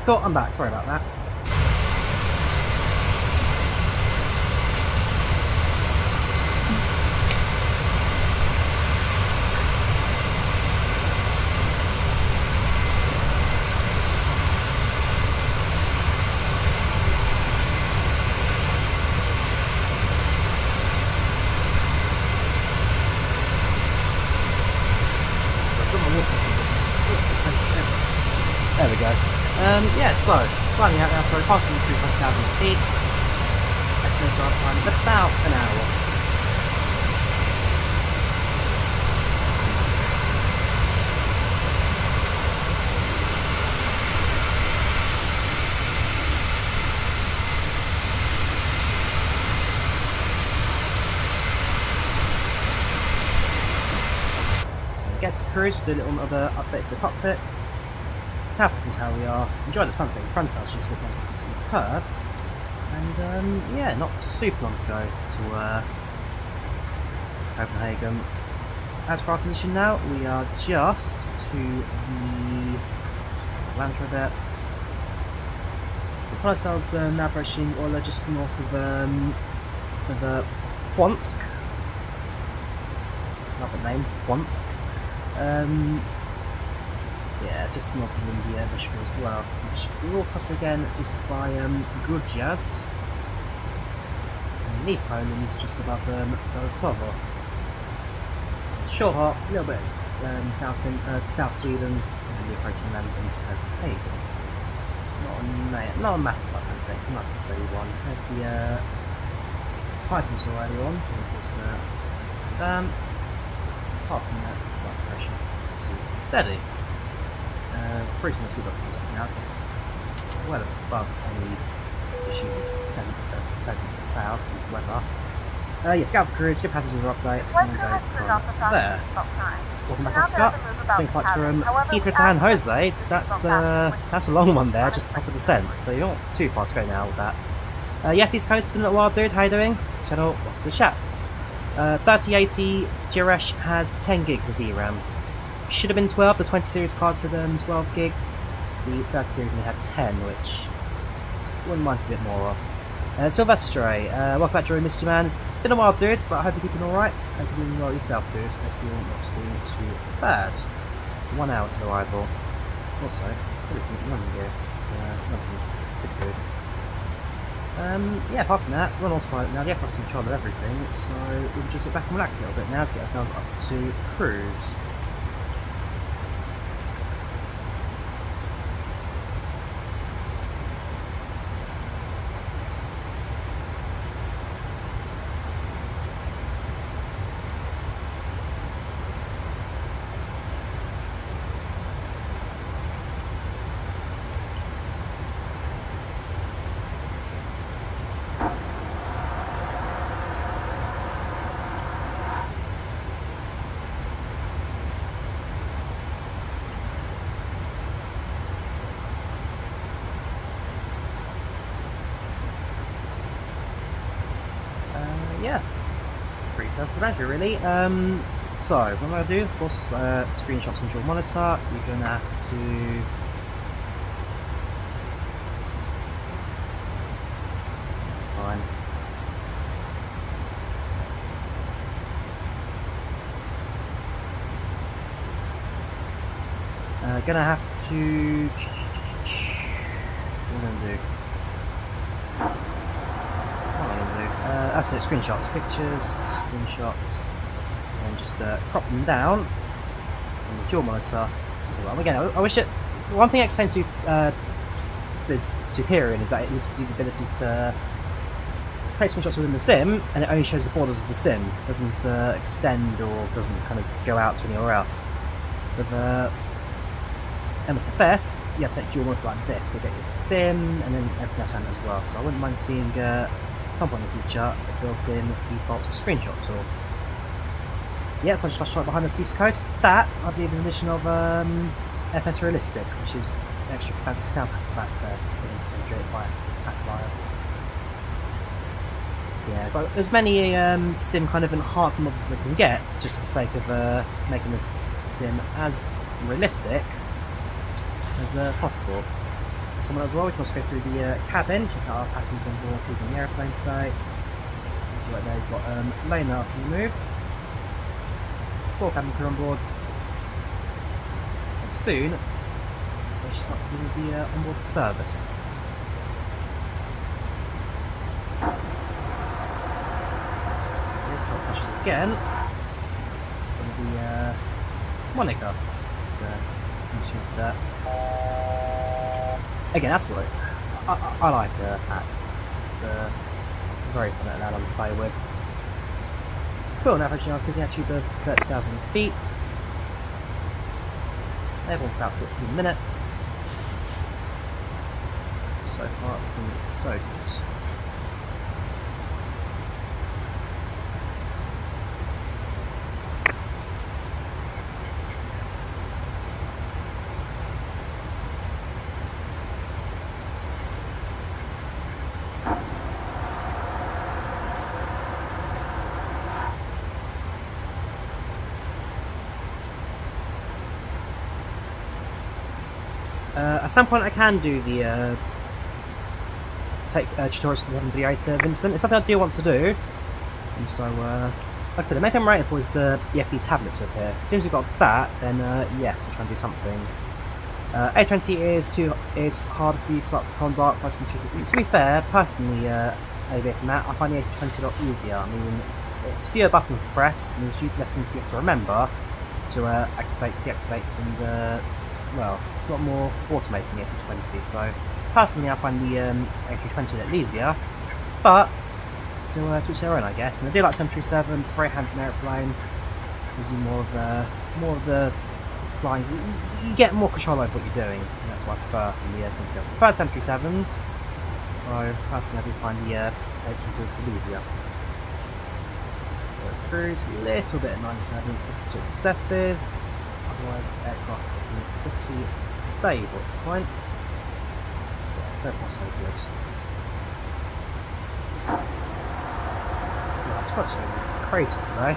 Cool, I'm back. Sorry about that. There we go. Yeah, so, flying out now, sorry, passing through 1,000 feet. Estimated arrival time of about an hour. So, get to cruise, do a little other update to the cockpits. Happy to how we are. Enjoy the sunset in front of us, just looking superb. And yeah, not super long to go to Copenhagen. As for our position now, we are just to the Volanta a bit. So we find ourselves now approaching Orla just north of Płonsk. Not the name, Płonsk. Yeah, just north of India, Michigan as well. Which we will cross again is by Grudziądz. And leave Poland just above Drawyah. Short hop, a little bit South Sweden, and we're approaching land into Copenhagen. Not a massive like mistake, it's a nice steady one. There's the Titans already on, and of course Amsterdam. Apart from that, flight pressure is steady. Pretty much that's something now, it's well above any issue with turbulence of clouds and weather. Yeah, Scout Cruise, good passages or updates, and then go from there. Welcome back on Scott. Think flights from Heathrow to San Jose, that's a long one there, just top of the descent, so you're not too far to go now with that. Yes, East Coast, it's been a little while, dude, how you doing? Channel, what's the chat? 3080 GeForce has 10 gigs of VRAM. Should have been 12, the 20 series cards had 12 gigs, the 30 series only had 10, which wouldn't mind a bit more of. Sylvester, welcome back, Drew, missed you, man. It's been a while, dude, but I hope you're keeping alright. Hope you're doing well yourself, dude. Hope you're not doing too bad. 1 hour to arrival. Also, pretty good running gear. It's nothing good. Yeah, apart from that, we're on autopilot now. The aircraft's in control of everything, so we can just sit back and relax a little bit now to get ourselves up to cruise. Yeah, pretty self-explanatory really. So, what I'm going to do, of course, screenshots from your monitor. You're going to have to... That's fine. Gonna have to... What am I going to do? That's it, screenshots, pictures, screenshots, and just crop them down on the dual monitor. Again, I wish it. One thing X-Fence is superior in is that it gives you the ability to take screenshots within the sim, and it only shows the borders of the sim. It doesn't extend or doesn't kind of go out to anywhere else. With MSFS, you have to take dual monitor like this, so get your sim and then everything else around it as well. So I wouldn't mind seeing. Some point in the future, a built-in default screenshot tool. Yeah, so I just flashed right behind the East Coast. That, I believe, is an edition of FS Realistic, which is an extra fancy sound back there, created by FlyLive. Yeah, but as many sim kind of enhanced mods as I can get, just for the sake of making this sim as realistic as possible. someone as well. We can also go through the cabin, check out our passengers on board leaving the airplane today. See right there, we've got Lena up on the move. 4 cabin crew on board. Soon, they should start doing the onboard service. Top flashes again. It's going to be Monica. Just finishing up that. Again, that's what I like hats. It's very fun at that one to play with. Cool, now approaching our busy altitude of 30,000 feet. Airborne for about 15 minutes. So far, it's so good. At some point I can do the take tutorials to 738 Vincent. It's something I do want to do. And so, like I said, the main thing I'm waiting for is the FB tablets up here. As soon as we've got that, then yes, I'll try and do something. A20 is harder for you to start conduct. To be fair, personally, Aviator Matt, I find the A20 a lot easier. I mean, it's fewer buttons to press, and there's few less things you have to remember to activate, deactivate, and well, it's a lot more automated in the A320, so personally I find the A320 a little easier, but to each their own, I guess. And I do like 737, it's a very hands-on airplane, gives you more of the flying, you get more control over what you're doing, and that's why I prefer the 737. I prefer 737s, so personally I do find the A320 a little easier. Cruise, a little bit of 97, it's too excessive. Otherwise, aircraft will be pretty stable at this point. Yeah, so far so good. Yeah, it's quite so crazy today.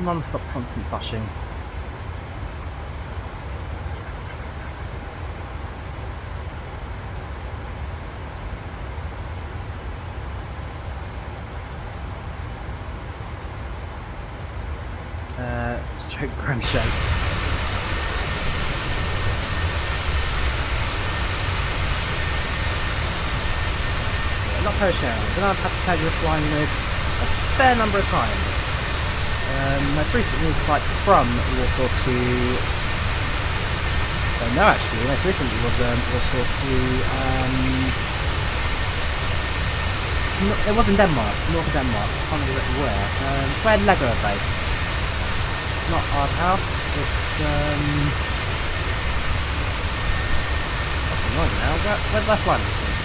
Non-stop, constant pushing. Stroke chrome shaped. Yeah, LOT Polish Airlines. And I've had the pleasure of flying with a fair number of times. Most recently flights from Warsaw to... no, actually, most recently was Warsaw to... it was in Denmark, north of Denmark. I can't remember where. Where Lego are based. Not our house, it's what's going on now? Where's that flying this thing?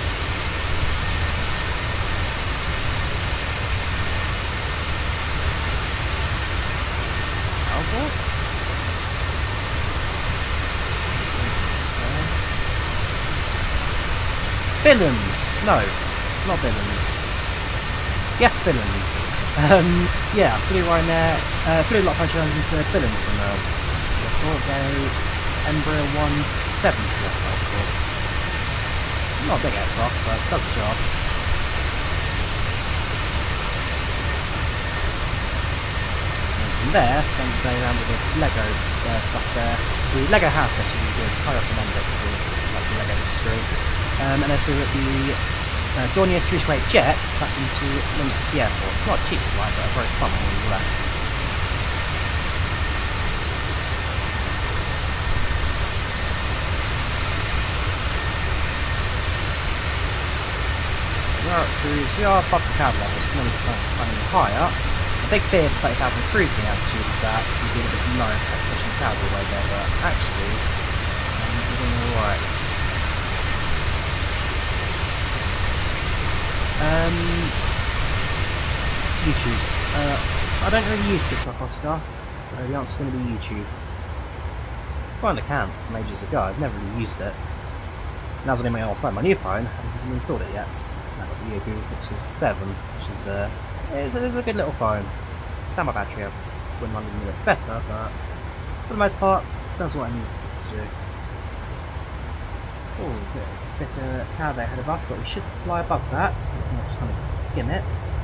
Albert? Finland! No, not Finland. Yes, Finland. Yeah, flew right there. Flew a lot of Polish Airlines into Finland from Warsaw. It's a Embraer 170 aircraft. Not a big aircraft, but does the job. And from there, spent the day around with the Lego stuff there. The Lego house actually really good. I recommend it to do, like the Lego industry. And then through the Drawyah 328 jet back into London City Airport. It's not a cheap flight, but a very fun one nonetheless. We are at cruise, we are above the cloud levels, so we need to run higher. A big fear for 30,000 cruising altitude is that you'd be a bit low in such a cloud all the way there, but actually, you're doing alright. YouTube. I don't really use TikTok, Oscar. The answer's going to be YouTube. Well, I can from ages ago. I've never really used it. And that was on my old phone. My new phone, I haven't even installed it yet. I've got the Google Pixel 7, which is it's a good little phone. Standby battery, I wouldn't mind it a bit better, but for the most part, that's what I need. to do. Oh, bit of cloud ahead of us, but we should fly above that. So we can just kind of skim it.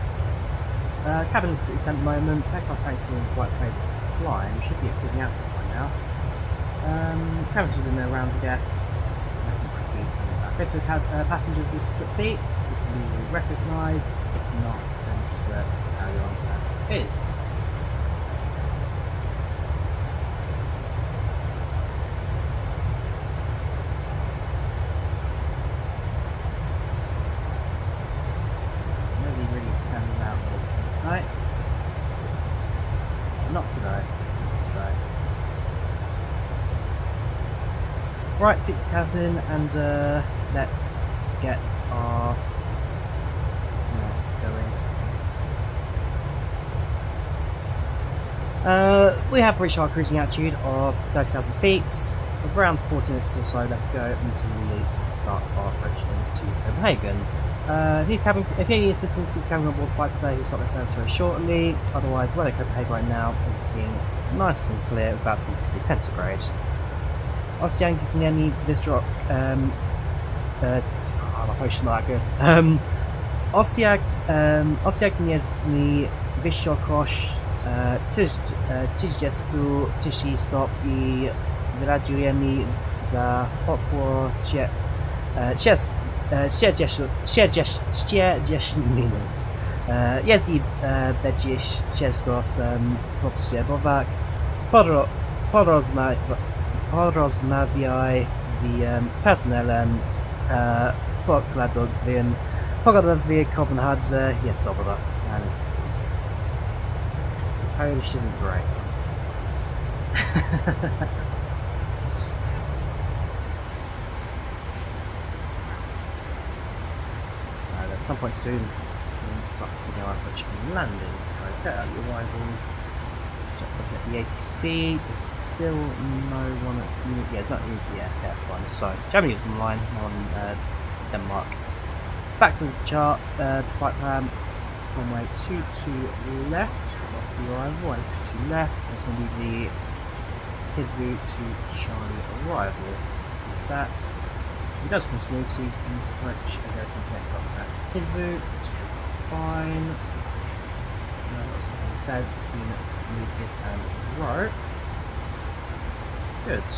Cabin pretty decent at the moment. Aircraft ain't seeing quite crazy flying. We should be at cruising output by now. Cabin should be in their rounds, I guess. I can proceed to that. If the passengers this split feet, so we recognise. If not, then just carry on as is. Stands out tonight. Not today. Not today. Right, speak to the captain and let's get our going. We have reached our cruising altitude of 30,000 feet. With around 40 minutes or so left to go until we start our approach to Copenhagen. If you need assistance with cabin on board flight today, we'll start the service very shortly. Otherwise, weather Copenhagen right now is being nice and clear, about 23 centigrade. Ocean Kiniemi District, my potion's not that good. Ocean Kiniemi Wysokość 30 stopni wyraźujemy za około 60 minut. Jeśli będzie ciężko potrzebować, porozmawiaj z personelem pokładowym. Pogoda w Kopenhadze jest dobra. Polish isn't great. At some point soon, we'll start putting our approach and landing. So get out your arrivals. Just looking at the ATC. There's still no one at not that's fine. So Germany is online, on Denmark. Back to the chart. The flight plan runway 22 left. The arrival and 22 left. That's going to be the Tidbu to Charlie arrival. So that. It does come smooth seas in the stretch and everything connects up. That's Tidbu, which is fine. That's what I said between music and rope. Good.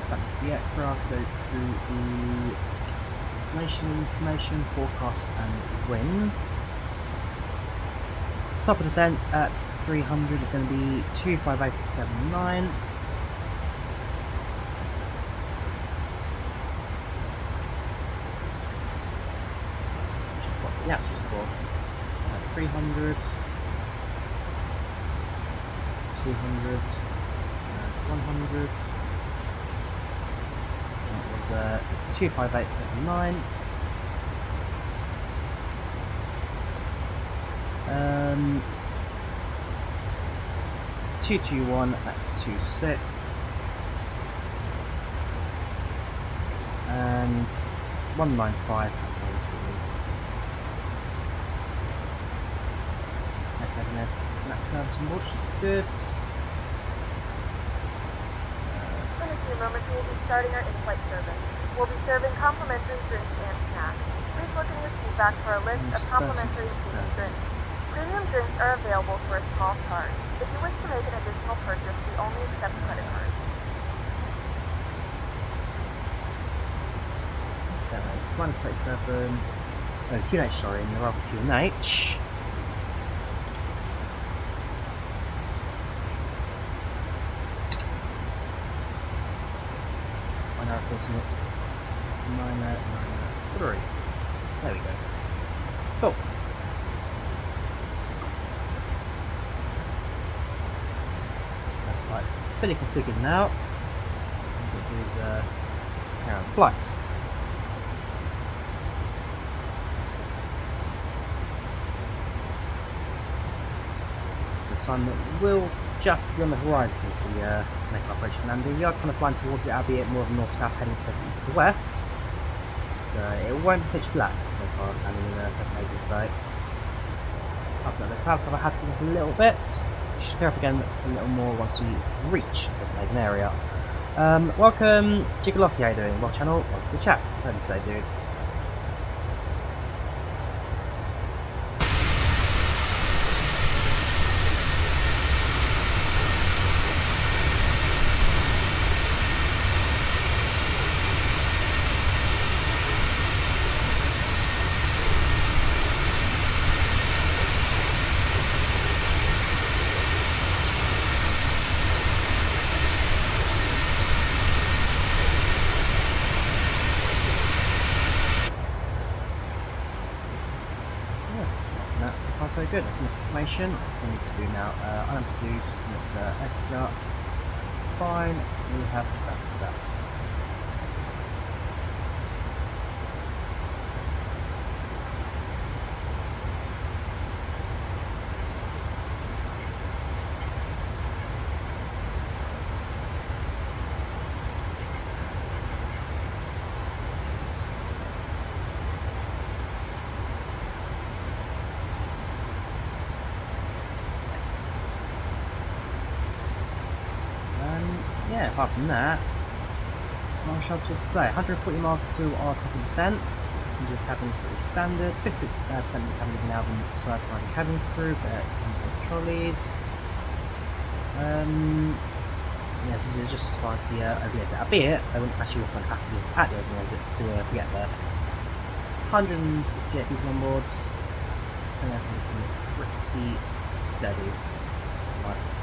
Back to the aircraft, go through the destination information, forecast and winds. Top of descent at 300 is going to be 258.79. What's the altitude for? 300, 200, 100. That was 258.79. 221 at 26 and 195 at 19. FMS snack service and watch is good. In a few moments we will be starting our in-flight service. We'll be serving complimentary drinks and snacks. Please look in your seat back for a list of complimentary seating drinks. Premium drinks are available for a small charge. If you wish to make an additional purchase, we only accept credit cards. Okay, 187. Oh, QNH, sorry, in the rather QNH. I know reporting it. 993. There we go. Cool. That's right. Fully configured now. Here's carry on flight. The sun will just be on the horizon if we make operation landing. We are kind of flying towards it, albeit more of a north-south heading to east to west. So it won't be pitch black if I'm landing in Copenhagen today. Up there, the cloud cover has gone up a little bit. You should go up again a little more once we reach the Copenhagen area. Welcome, Gigalotti, how you doing? Well channel, welcome to the chat. How do you say, dude? So good, information. That's what we need to do now. I have to do this SDR. It's fine. We have stats for that. Yeah, apart from that, what else would say? 140 miles to our top of descent. Passenger cabin is pretty standard. 56% of the cabin has now been described by the cabin crew, but trolleys. Yes, this is just as far as the open exit. Albeit, I wouldn't actually recommend passengers at the open exits to get there. 168 people on board. And everything pretty steady. Right.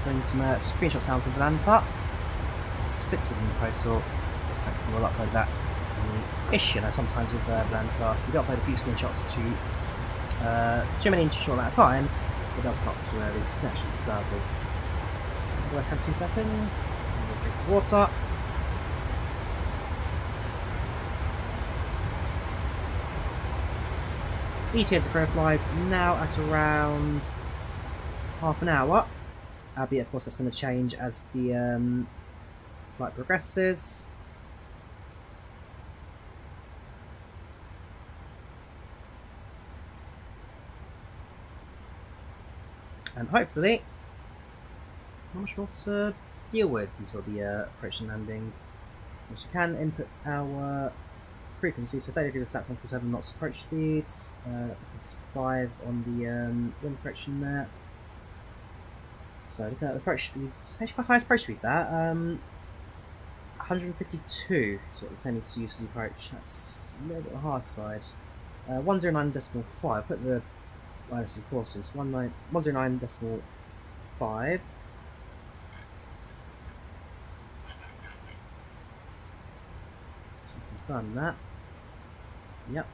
Doing some screenshots down to Volanta. 6 of them in total. We'll upload that in the issue. Now, sometimes with Volanta, you do upload a few screenshots to too many in too short amount of time, it does start to these connection servers. Do I have 2 seconds? We'll drink the water. ETA to crow flies now at around half an hour. Albeit, of course, that's going to change as the flight progresses. And hopefully, not much more to deal with until the approach and landing. Which we can input our frequency, so 30 degrees of flat 147 knots approach speeds. That's 5 on the wind correction there. So looking at the approach speed, actually quite high approach speed there. 152 is what the ten needs to use for the approach. That's a little bit on the hard side. 109.5. Put the minus of courses. 109.5. Confirm that. Yep.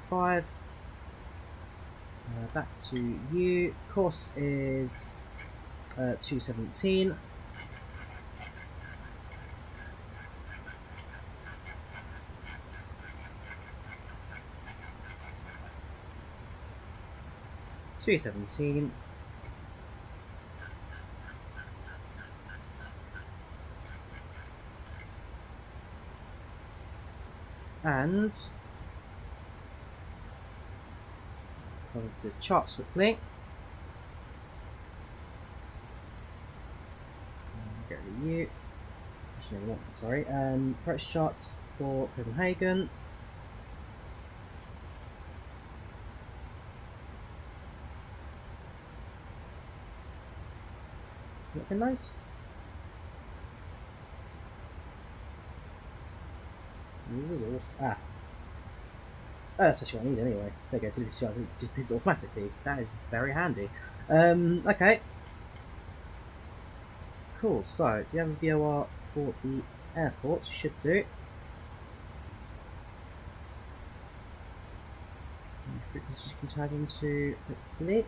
Five. Back to you. Course is 217. And go to the charts quickly. Get rid of you. Actually, no, sorry. Approach charts for Copenhagen. Looking nice. Ah. That's actually what I need anyway. There you go, to do it automatically. That is very handy. Okay. Cool, so, do you have a VOR for the airport? You should do. Frequency you can tag into hopefully.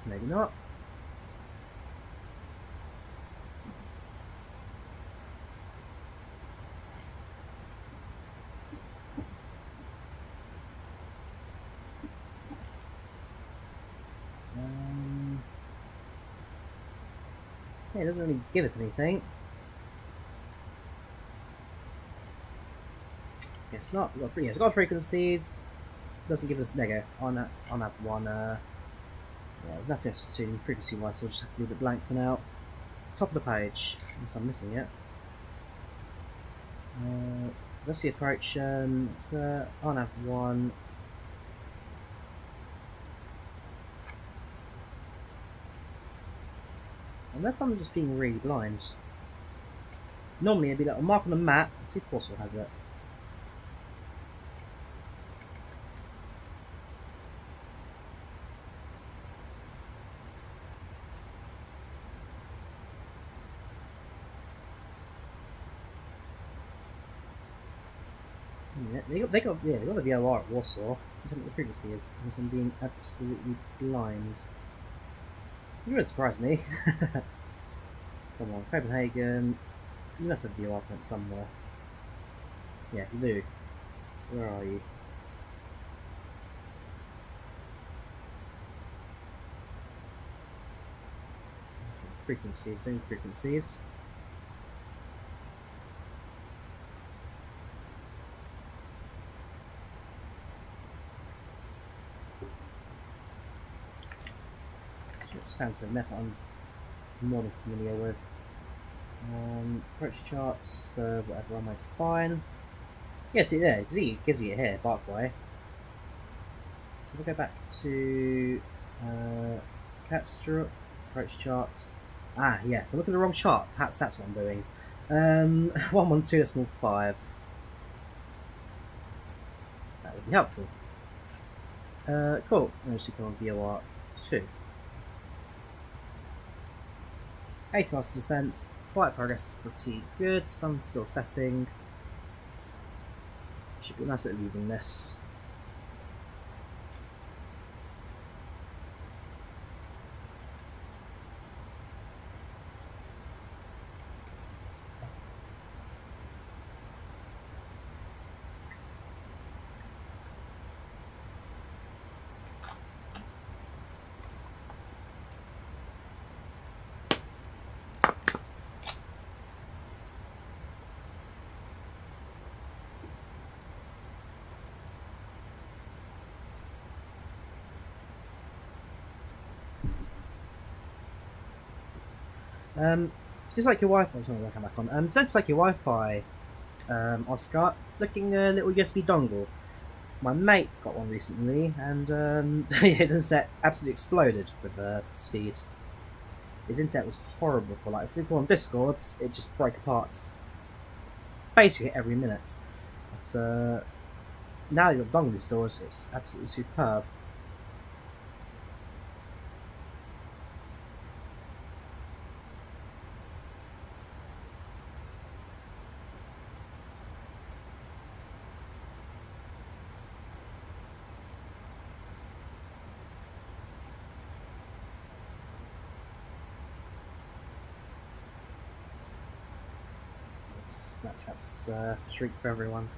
Maybe not. Yeah, it doesn't really give us anything. Guess not. We've got three. Yeah, we've got frequencies. Doesn't give us negative on that one. Yeah, nothing else to do frequency wise, so we'll just have to leave it blank for now. Top of the page, unless I'm missing it. That's the approach. It's the on nav one. Unless I'm just being really blind. Normally it'd be like a mark on the map. Let's see if Warsaw has it. Yeah, they got the VOR at Warsaw. That's what the frequency is, unless I'm being absolutely blind. You wouldn't surprise me. Come on, Copenhagen. You must have VOR point somewhere. Yeah, you do. So where are you? Frequencies, doing frequencies. Stands a method I'm more than familiar with. Approach charts for whatever runway is fine. Yes, yeah, it gives you it here, Barkway. So we'll go back to Kastrup, approach charts. Ah, yes, I'm looking at the wrong chart. Perhaps that's what I'm doing. 112.5. That would be helpful. Cool. I'm just going on VOR 2. 80 miles to descent. Flight progress pretty good. Sun's still setting. Should be nice at leaving this. Just like your Wi-Fi, I'm going to come back on. Just like your Wi-Fi, Oscar, looking a little USB dongle. My mate got one recently, and his internet absolutely exploded with speed. His internet was horrible for if we go on Discords, it just broke apart basically every minute. But now you've got dongle installed, it's absolutely superb. Snapchat's streak for everyone.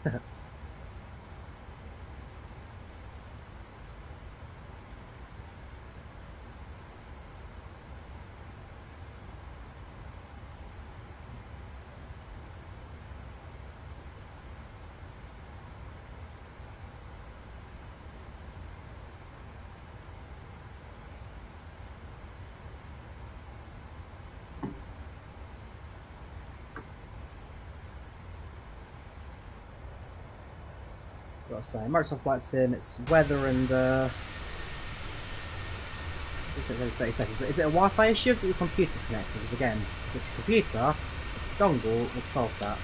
Gotta say, Microsoft Flight Sim, it's weather and it's every 30 seconds. Is it a Wi-Fi issue or is it your computer's connected? Because again, if it's a computer, dongle would solve that.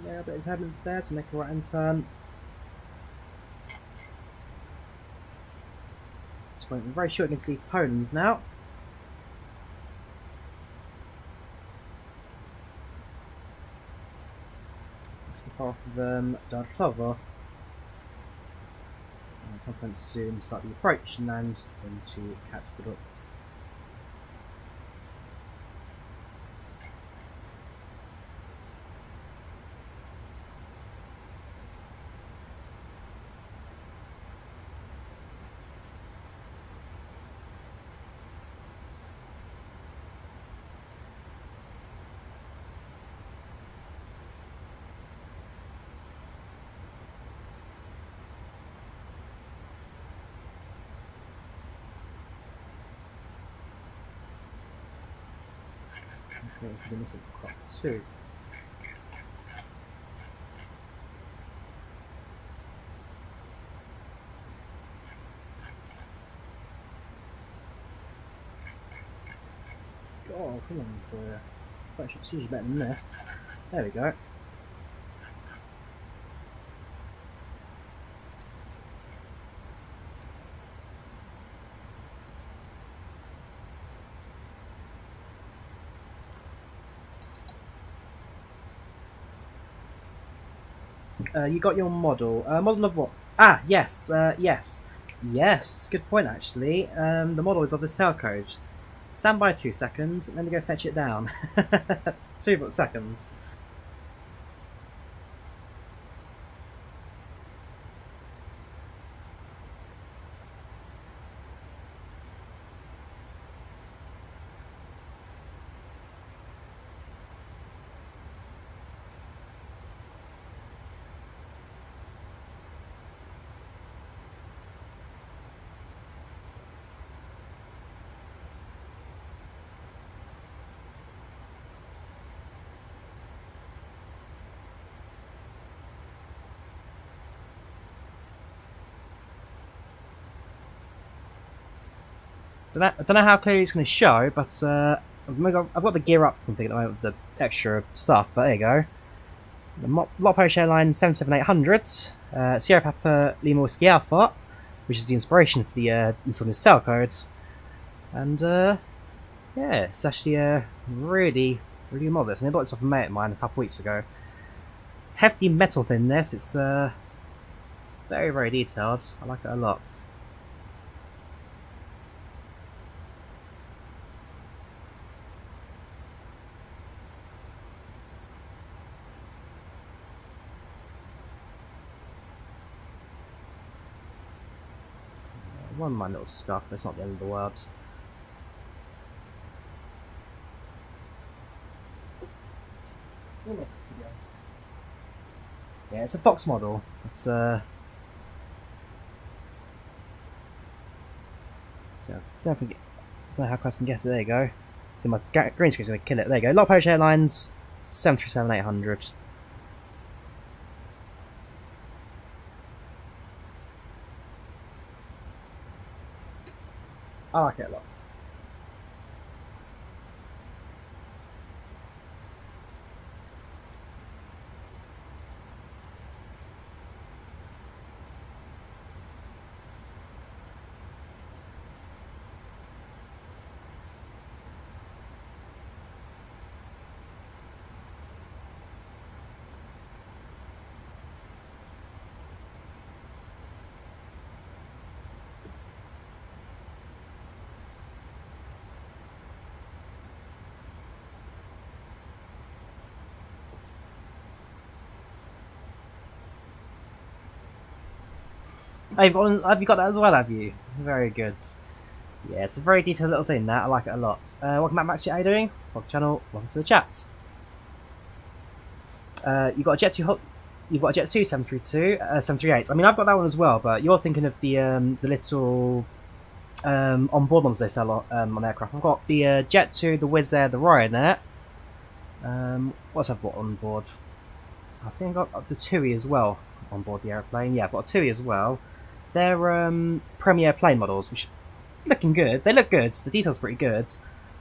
Yeah, but his headland's there to make a right hand turn. Just waiting very short against the Poland's now. of them Drawyah. At some point soon, start the approach and land into Kastrup. For the missing clock too. Oh, come on, Drawyah. It's usually better than this. There we go. You got your model. Model of what? Ah, yes, yes. Yes, good point actually. The model is of this tailcode. Stand by 2 seconds, and then go fetch it down. 2 seconds. I don't know how clearly it's going to show, but I've got the gear up configured at the moment with the extra stuff, but there you go. The LOT Polish Airlines 77800, Sierra Papa Lima Whiskey Alpha, which is the inspiration for the installing this tailcode. And yeah, it's actually a really good model. This, and I bought this off a mate of mine a couple weeks ago. Hefty metal thinness. It's very detailed. I like it a lot. One minor little scuff, that's not the end of the world. Yeah, it's a Fox model, but so don't know how close I can get it. There you go. So my green screen's going to kill it. There you go. LOT Polish Airlines 737-800. I like it a lot. Have you got that as well, have you? Very good. Yeah, it's a very detailed little thing, that. I like it a lot. Welcome back, Max. How are you doing? Welcome to the channel. Welcome to the chat. You've got a Jet 2 732, 738. I mean, I've got that one as well, but you're thinking of the little onboard ones they sell on aircraft. I've got the Jet 2, the Wizz Air, the Ryanair. What's I've got on board? I think I've got the TUI as well on board the airplane. Yeah, I've got a TUI as well. They're Premier plane models, which are looking good. They look good. The detail's pretty good,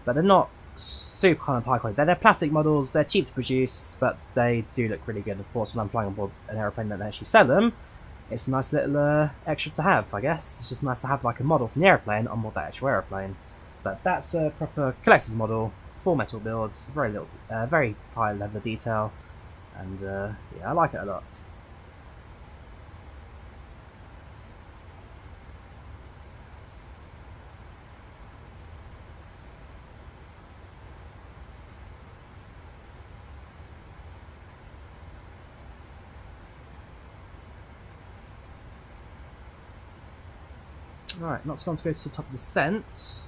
but they're not super kind of high quality. They're plastic models. They're cheap to produce, but they do look really good. Of course, when I'm flying on board an airplane that they actually sell them, it's a nice little extra to have, I guess. It's just nice to have like a model from the airplane on board that actual airplane. But that's a proper collector's model, full metal builds, very high level of detail. And yeah, I like it a lot. Alright, not going to go to the top of the descent.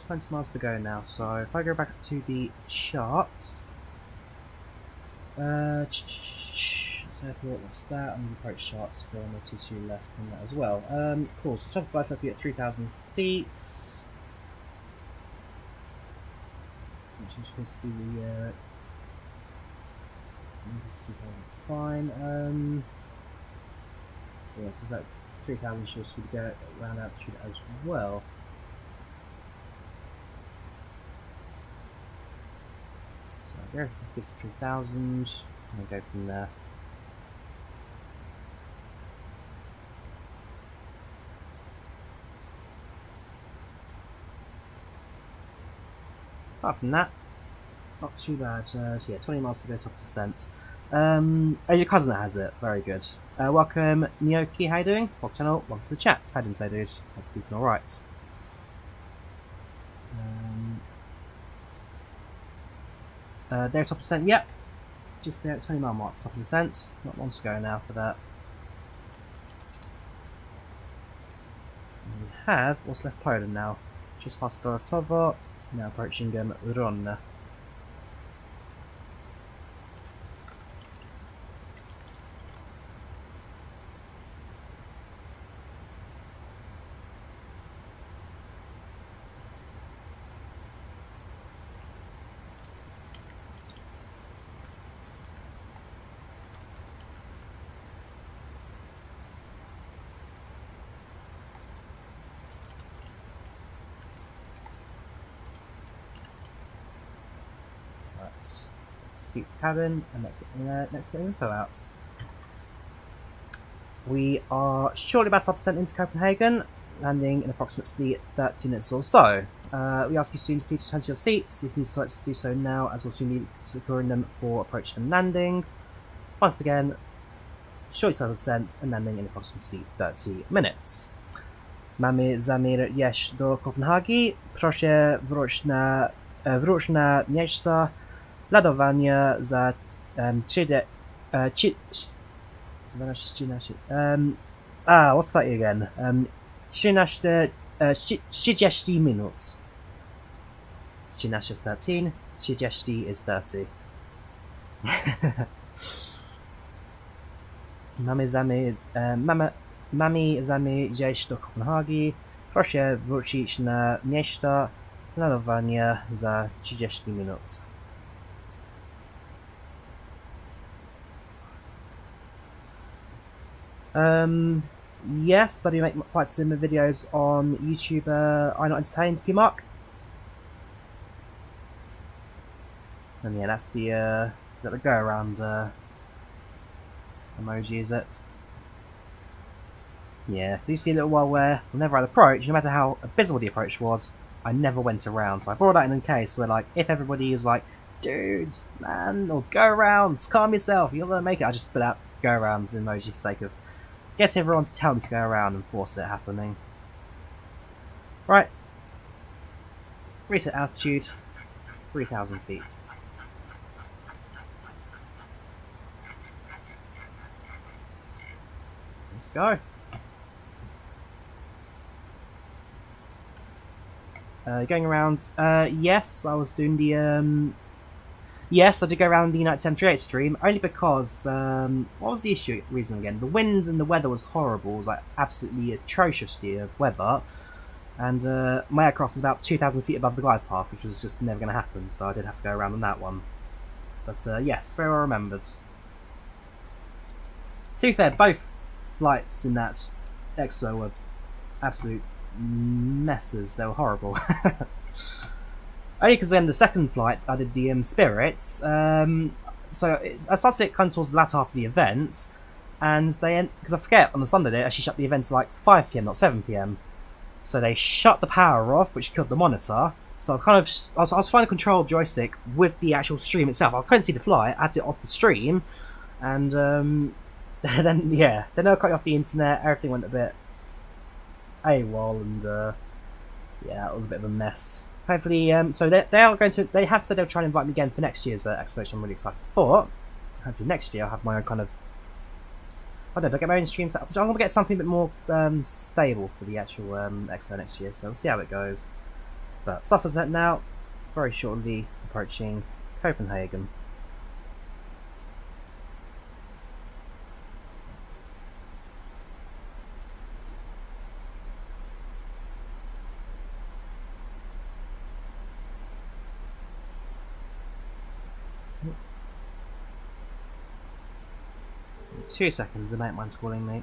20 miles to go now, so if I go back to the charts, what's that? I'm approach charts for 122 left on that as well. Cool, so top of flight up at 3,000 feet, which is supposed to be the it's fine. Yes, is that 3,000 should go around altitude as well. So go 53,000 and then go from there. Apart from that, not too bad. So yeah, 20 miles to go top descent. Oh, your cousin has it. Very good. Welcome, Nyoki. How you doing? Welcome to channel. Welcome to the chat. How didn't say, dude? Hope you're keeping all right. There's top descent. Yep. Just there at 20 mile mark. Top of descent. Not long to go now for that. And we have what's left Poland now. Just past Dorotowo. Now approaching Ronna. Let's speak to the cabin and let's get info out. We are shortly about to descend into Copenhagen, landing in approximately 30 minutes or so. We ask you soon to please return to your seats if you need to do so now, as we'll soon be securing them for approach and landing. Once again, shortly to descent and landing in approximately 30 minutes. Mamy zamiar jeść do Kopenhagi. Proszę wróć na miejsce lądowania za what's that again? 30 minut. 13 is 13, 30 is 30. Mamy zamiar jeść do Kopenhagi. Proszę wrócić na miejsce lądowania za 30 minut. Yes, I do make flight sim videos on YouTube. I Not Entertained, Mark. And yeah, that's the is that the go around emoji, is it? Yeah, there used to be a little while where whenever I'd approach, no matter how abysmal the approach was, I never went around. So I brought that in case where, like, if everybody is like, dude, man, or go around, calm yourself, you're gonna make it, I just put out go around emoji for the sake of getting everyone to tell me to go around and force it happening. Right. Reset altitude, 3,000 feet. Let's go. Going around, yes, I was doing the, yes, I did go around the United 738 stream, only because, what was the reason again? The wind and the weather was horrible, it was like absolutely atrocious weather, and my aircraft was about 2,000 feet above the glide path, which was just never going to happen, so I did have to go around on that one. But yes, very well remembered. To be fair, both flights in that expo were absolute messes, they were horrible. Only because then the second flight I did the Spirits, so I started it kind of towards the latter half of the event, and they, because I forget, on the Sunday they actually shut the event at like 5 PM, not 7 PM. So they shut the power off, which killed the monitor, So I was trying to control the joystick with the actual stream itself. I couldn't see the flight. I had it off the stream, and then I cut off the internet. Everything went a bit AWOL, and yeah, it was a bit of a mess. Hopefully, so they have said they'll try and invite me again for next year's exhibition. I'm really excited for. Hopefully next year I'll have my own kind of, I don't know, get my own stream set up. I'm going to get something a bit more stable for the actual expo next year, so we'll see how it goes. But such as that now, very shortly approaching Copenhagen. In 2 seconds, the mate mine's calling me.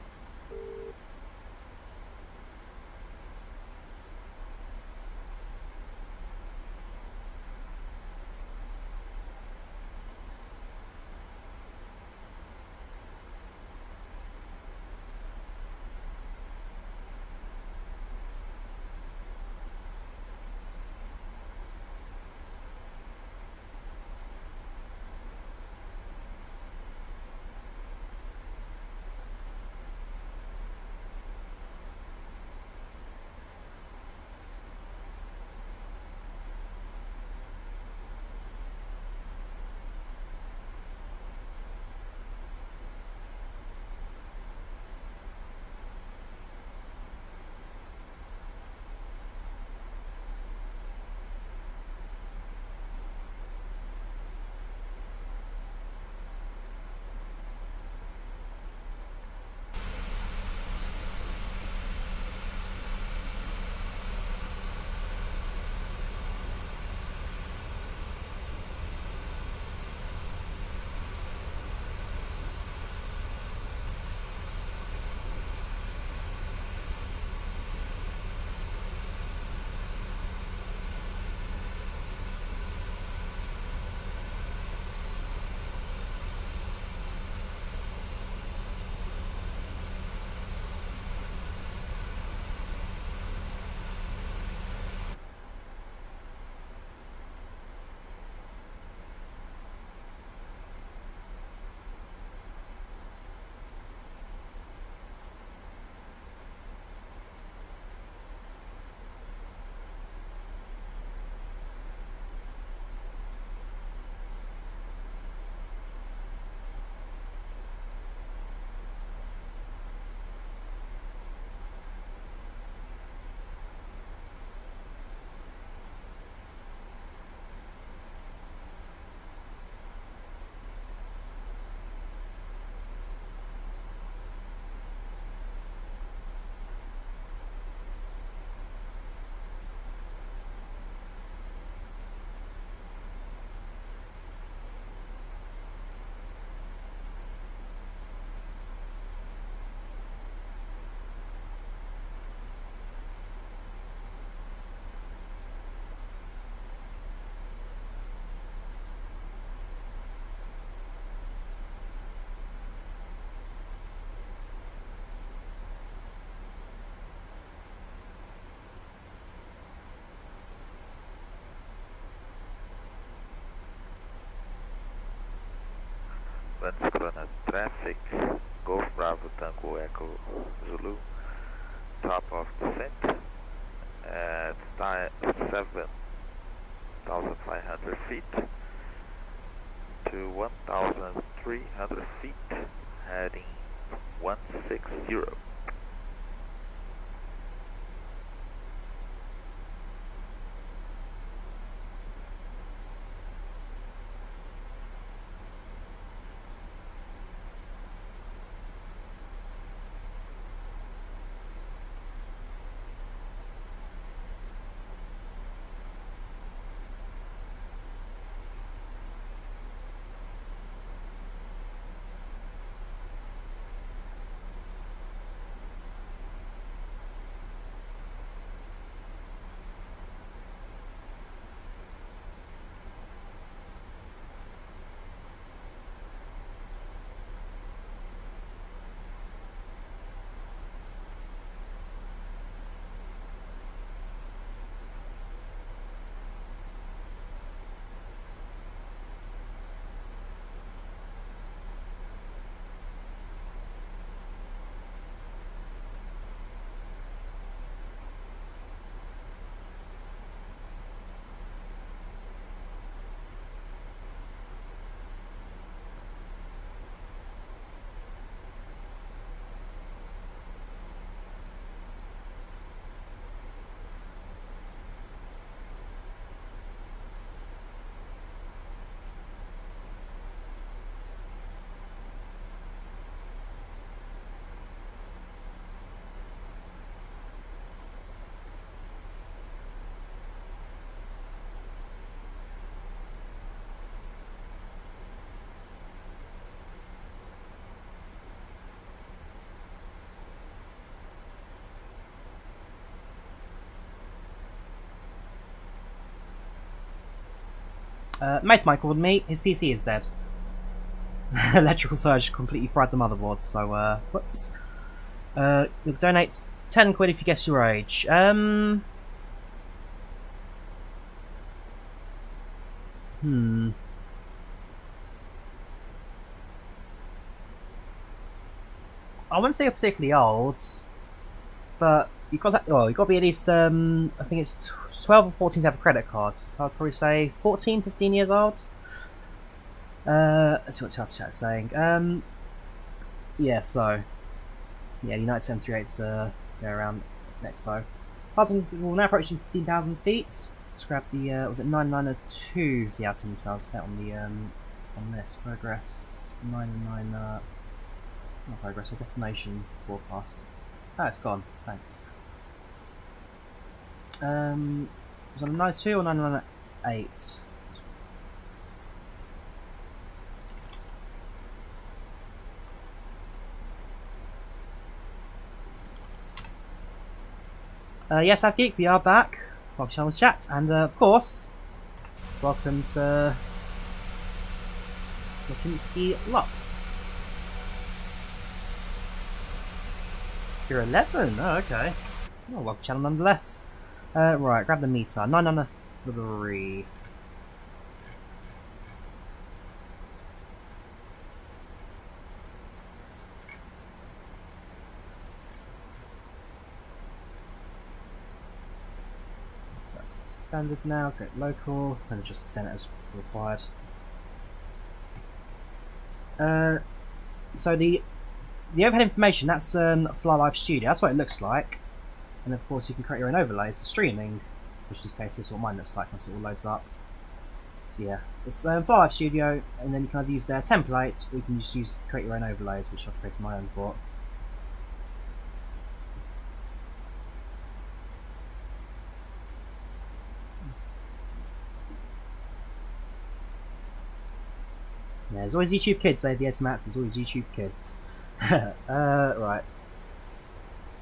Vanskana traffic, Golf Bravo Tango Echo Zulu, top of descent at 7,500 feet to 1,300 feet, heading 160. mate of mine called me, his PC is dead. Electrical surge completely fried the motherboard, so, whoops. You'll donate 10 quid if you guess your age. I wouldn't say you're particularly old, but you've got that. Well, you've got to be at least. I think it's 12 or 14 to have a credit card. I'd probably say 14, 15 years old. Let's see what chat's saying. Yeah. So, yeah, United 738's go around next though. We're now approaching 15,000 feet. Let's grab the was it 992? The outer themselves set on the on this progress 99. Not progress, or destination forecast. Oh, it's gone. Thanks. Was it a 92 or 998? Yes, AppGeek, we are back. Welcome to Channel Chat, and of course, welcome to the LOT. You're 11? Oh, okay. Oh, welcome channel nonetheless. Right, grab the meter. 993. So that's standard now. Get local. And just send it as required. So the overhead information, that's FlyLive Studio, that's what it looks like. And of course you can create your own overlays for streaming, which in this case this is what mine looks like once it all loads up. So yeah, it's FlyLive Studio, and then you can either use their templates, or you can just create your own overlays, which I've created my own for. Yeah, there's always YouTube Kids, say the Edmats, there's always YouTube Kids. Right.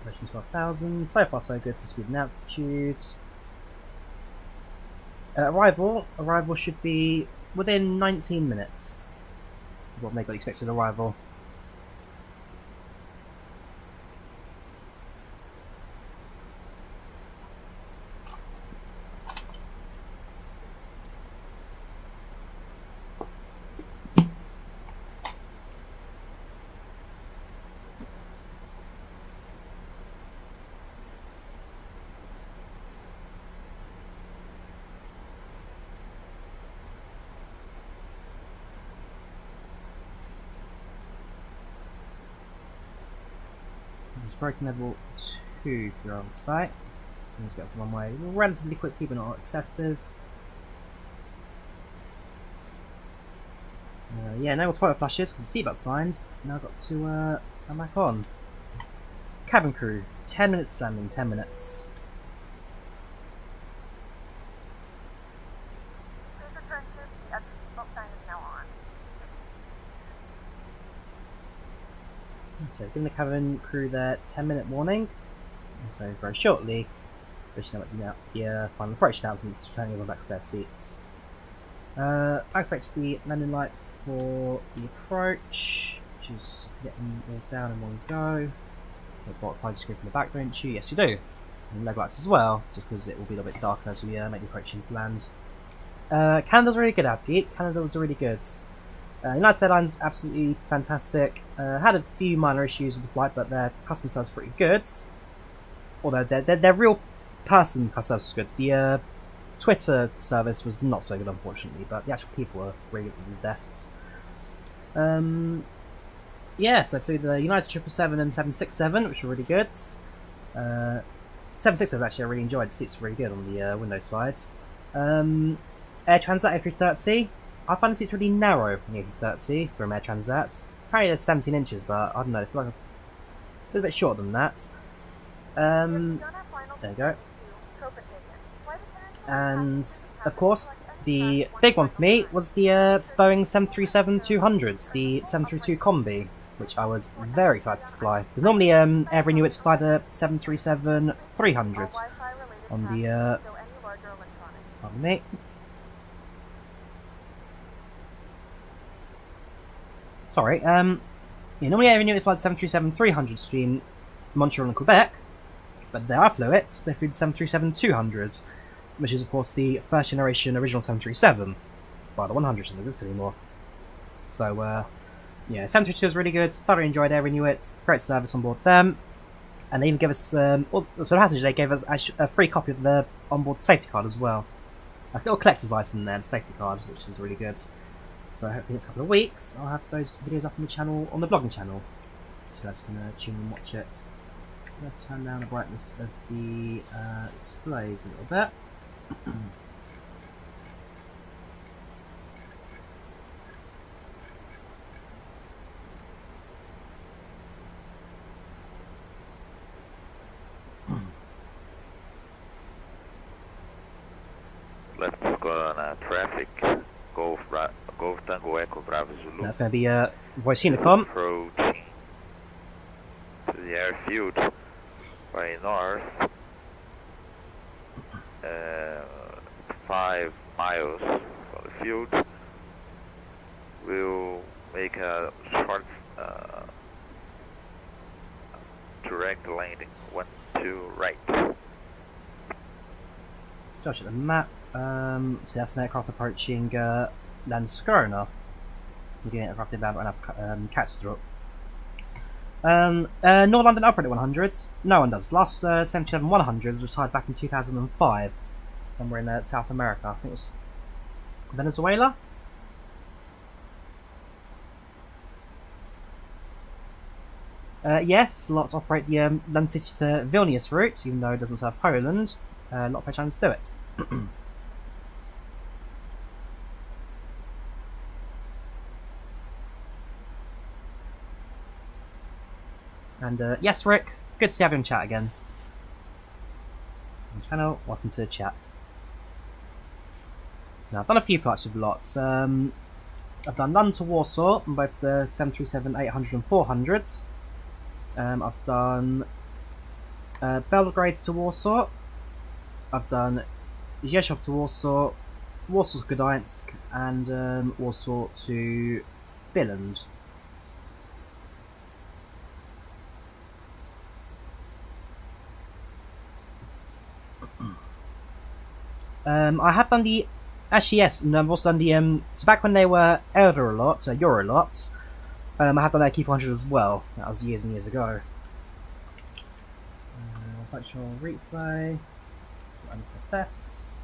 Version 12,000. So far, so good for speed and altitude. Arrival should be within 19 minutes. What they got expected arrival. Broken level 2 if you're on site. Let's go for one way. Relatively quickly, but not excessive. Yeah, no more toilet flushes because the seatbelt signs. Now I've got to come back on. Cabin crew, 10 minutes landing, 10 minutes. Please return to the exit seatbelt sign is now on. So, giving the cabin crew their 10-minute warning. So, very shortly, pushing out the final approach announcements, turning everyone back to their seats. I expect the landing lights for the approach, which is getting all down in one go. You've got a screen from the back, don't you? Yes, you do. And leg lights as well, just because it will be a little bit darker as we make the approach into land. Canada's really good, AppGeek. Canada was really good. United Airlines absolutely fantastic. Had a few minor issues with the flight, but their customer service is pretty good. Although their real person customer service was good. The Twitter service was not so good, unfortunately, but the actual people were really good at the desks. Yeah, so I flew the United 777 and 767, which were really good. 767 actually I really enjoyed. The seats were really good on the window side. Air Transat A330. I find the seats really narrow on the A330 from Air Transat. Apparently they're 17 inches, but I don't know, I feel like a bit shorter than that. There you go. And, of course, the big one for me was the Boeing 737-200s, the 732 Combi, which I was very excited to fly. Because normally every knew it's fly the 737-300s on the, pardon me. Sorry, normally I renew it flight 737-300 between Montreal and Quebec, but there I flew it, they flew the 737-200, which is of course the first generation original 737, but the 100 doesn't exist anymore. So, yeah, 732 is really good, thoroughly enjoyed Air Inuit, great service on board them, and they even gave us, so the passengers, they gave us a free copy of the onboard safety card as well. Like a little collector's item there, the safety card, which is really good. So hopefully next couple of weeks I'll have those videos up on the channel, on the vlogging channel. So that's gonna tune and watch it. I'm gonna turn down the brightness of the displays a little bit. Let's go on traffic. Golf Tango Echo Bravo Zulu. That's going to be voice unicom. Approaching to the airfield by north. 5 miles from the field. We'll make a short direct landing. 1, 2, right. Just at the map. So that's an aircraft approaching Landskrona. We're getting aircraft inbound right now for Kastrup. North London operated 100s. No one does. Last 737-100 was retired back in 2005. Somewhere in South America. I think it was Venezuela. Yes, lots operate the London City to Vilnius route, even though it doesn't serve Poland. Not by chance do it. And yes, Rick, good to see you having chat again. On the channel, welcome to the chat. Now, I've done a few flights with LOT. I've done London to Warsaw on both the 737-800 and 400s. I've done Belgrade to Warsaw. I've done Rzeszów to Warsaw, Warsaw to Gdańsk, and Warsaw to Billund. I have done the, actually yes, and I've also done the, so back when they were Eurolot, I have done their Q400 as well. That was years and years ago. FlightControlReplay, MSFS.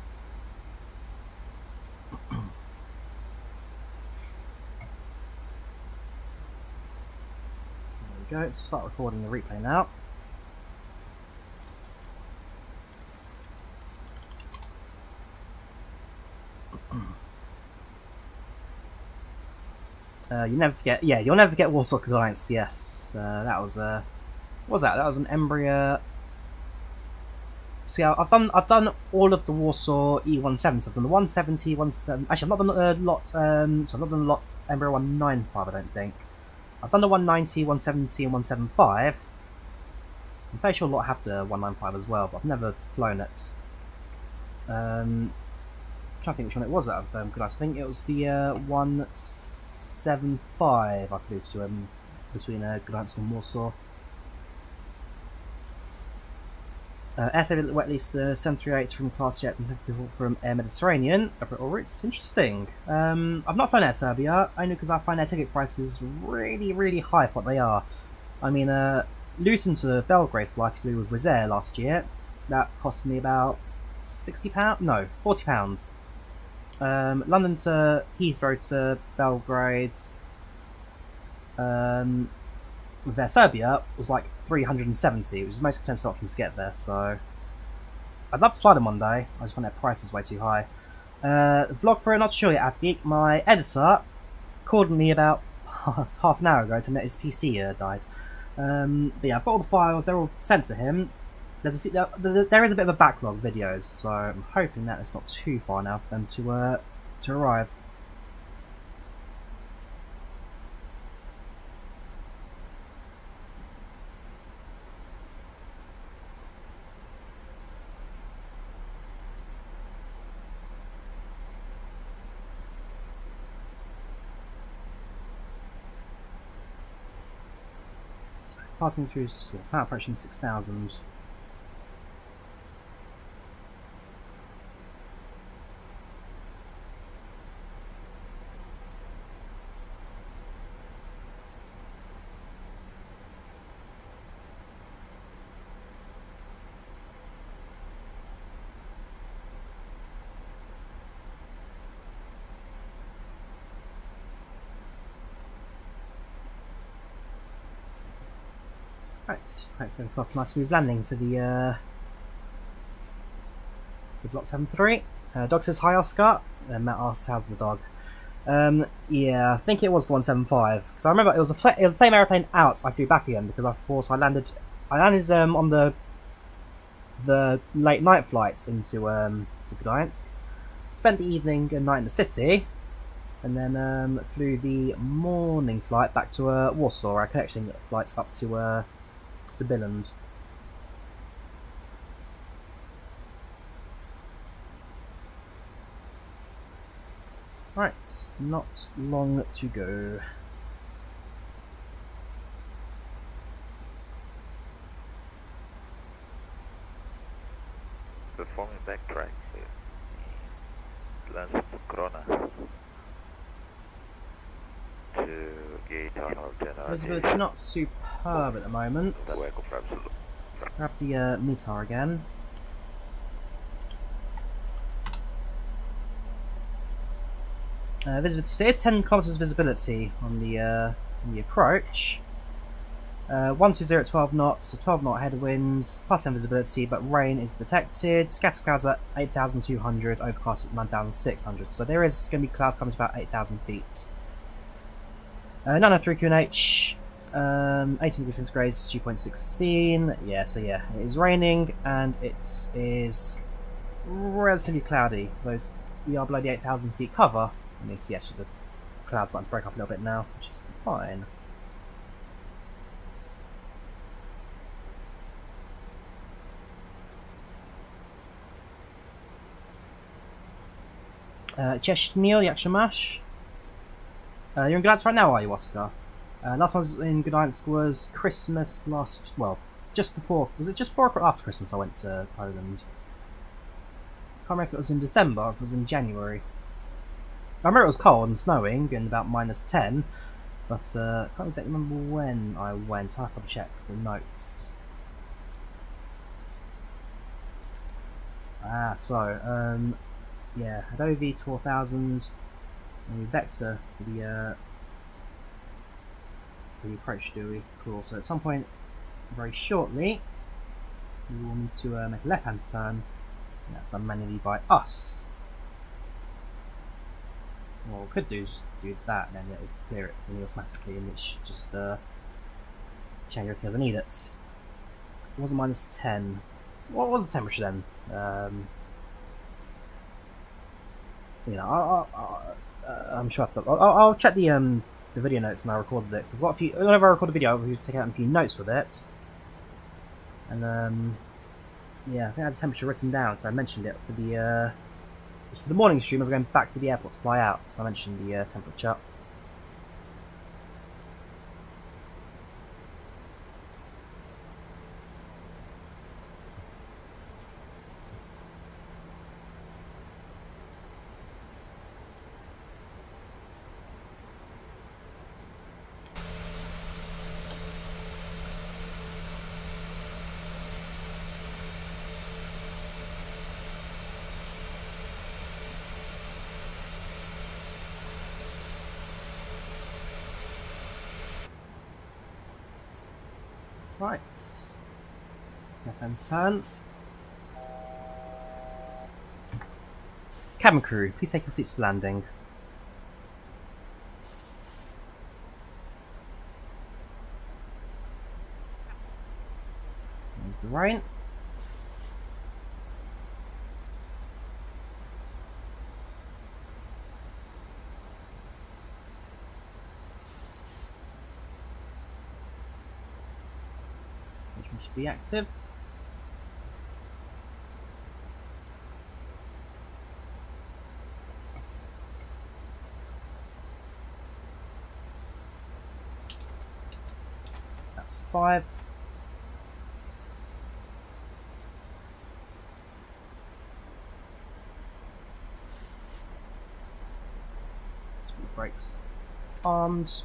There we go, start recording the replay now. You never forget, yeah, you'll never forget Warsaw Gdańsk, yes. That was, what was that? That was an Embraer. See, I've done all of the Warsaw E170s. I've done the 170, 170. Actually, I've not done the lot. So I've not done the lot Embraer 195. I don't think. I've done the 190, 170, and 175. I'm fairly sure a lot have the 195 as well, but I've never flown it. I'm trying to think which one it was out of Gdańsk. I think it was the 175. I flew to between Gdańsk and Warsaw. At least the 738 from Class Jets and 7people from Air Mediterranean all routes. Interesting. I've not flown Air Serbia, only because I find their ticket prices really, really high for what they are. I mean, Luton to Belgrade flight I flew with Wizz Air last year. That cost me about £60. No, £40. London to Heathrow to Belgrade with Air Serbia was like 370, which is the most expensive option to get there, so I'd love to fly them one day. I just find their prices way too high. The vlog for it, not sure yet, AppGeek. My editor called me about half an hour ago to admit his PC died. But yeah, I've got all the files, they're all sent to him. There is a bit of a backlog of videos, so I'm hoping that it's not too far now for them to arrive. passing through, about approaching 6,000. Right, going off nice smooth landing for the Lot 73. Dog says hi, Oscar. Matt asks, how's the dog? Yeah, I think it was the 175 because I remember it was the same airplane out. I flew back again because I landed on the late night flights into to Gdańsk. Spent the evening and night in the city, and then flew the morning flight back to Warsaw. Our connection flights up to Billund. Right, not long to go. Performing backtrack lands to Krona to gate out. Visibility not superb at the moment. Grab the METAR again. Visibility, so it's 10 kilometers visibility on the approach. 120 at 12 knots, so 12 knot headwinds, plus 10 visibility, but rain is detected. Scatter clouds at 8,200, overcast at 9,600. So there is going to be cloud coming to about 8,000 feet. 903 QNH, 18 degrees centigrade, 2.16. Yeah, so yeah, it is raining and it is relatively cloudy. Though we are below the 8,000 feet cover. And you can see actually the clouds starting to break up a little bit now, which is fine. Cześć Neil, jak się masz? You're in Gdańsk right now, are you, Oscar? Last time I was in Gdańsk was Christmas just before. Was it just before or after Christmas I went to Poland? I can't remember if it was in December or if it was in January. I remember it was cold and snowing and about -10, but I can't exactly remember when I went. I'll have to double check the notes. Yeah, Adobe 4000 and Vector for the approach GUI. Cool. So at some point, very shortly, we will need to make a left-hand turn, and that's done manually by us. What we could do is do that, and then it will clear it for me automatically, and it should just change everything as I need it. It wasn't -10. What was the temperature then? You know, I'm sure I'll check the video notes when I recorded it. So I've got a few. Whenever I record a video, I'll take out a few notes with it. And yeah, I think I had the temperature written down, so I mentioned it for the morning stream. I was going back to the airport to fly out, so I mentioned the temperature. Right, left-hand's turn. Cabin crew, please take your seats for landing. There's the rain. Should be active. 145. Speed brakes armed.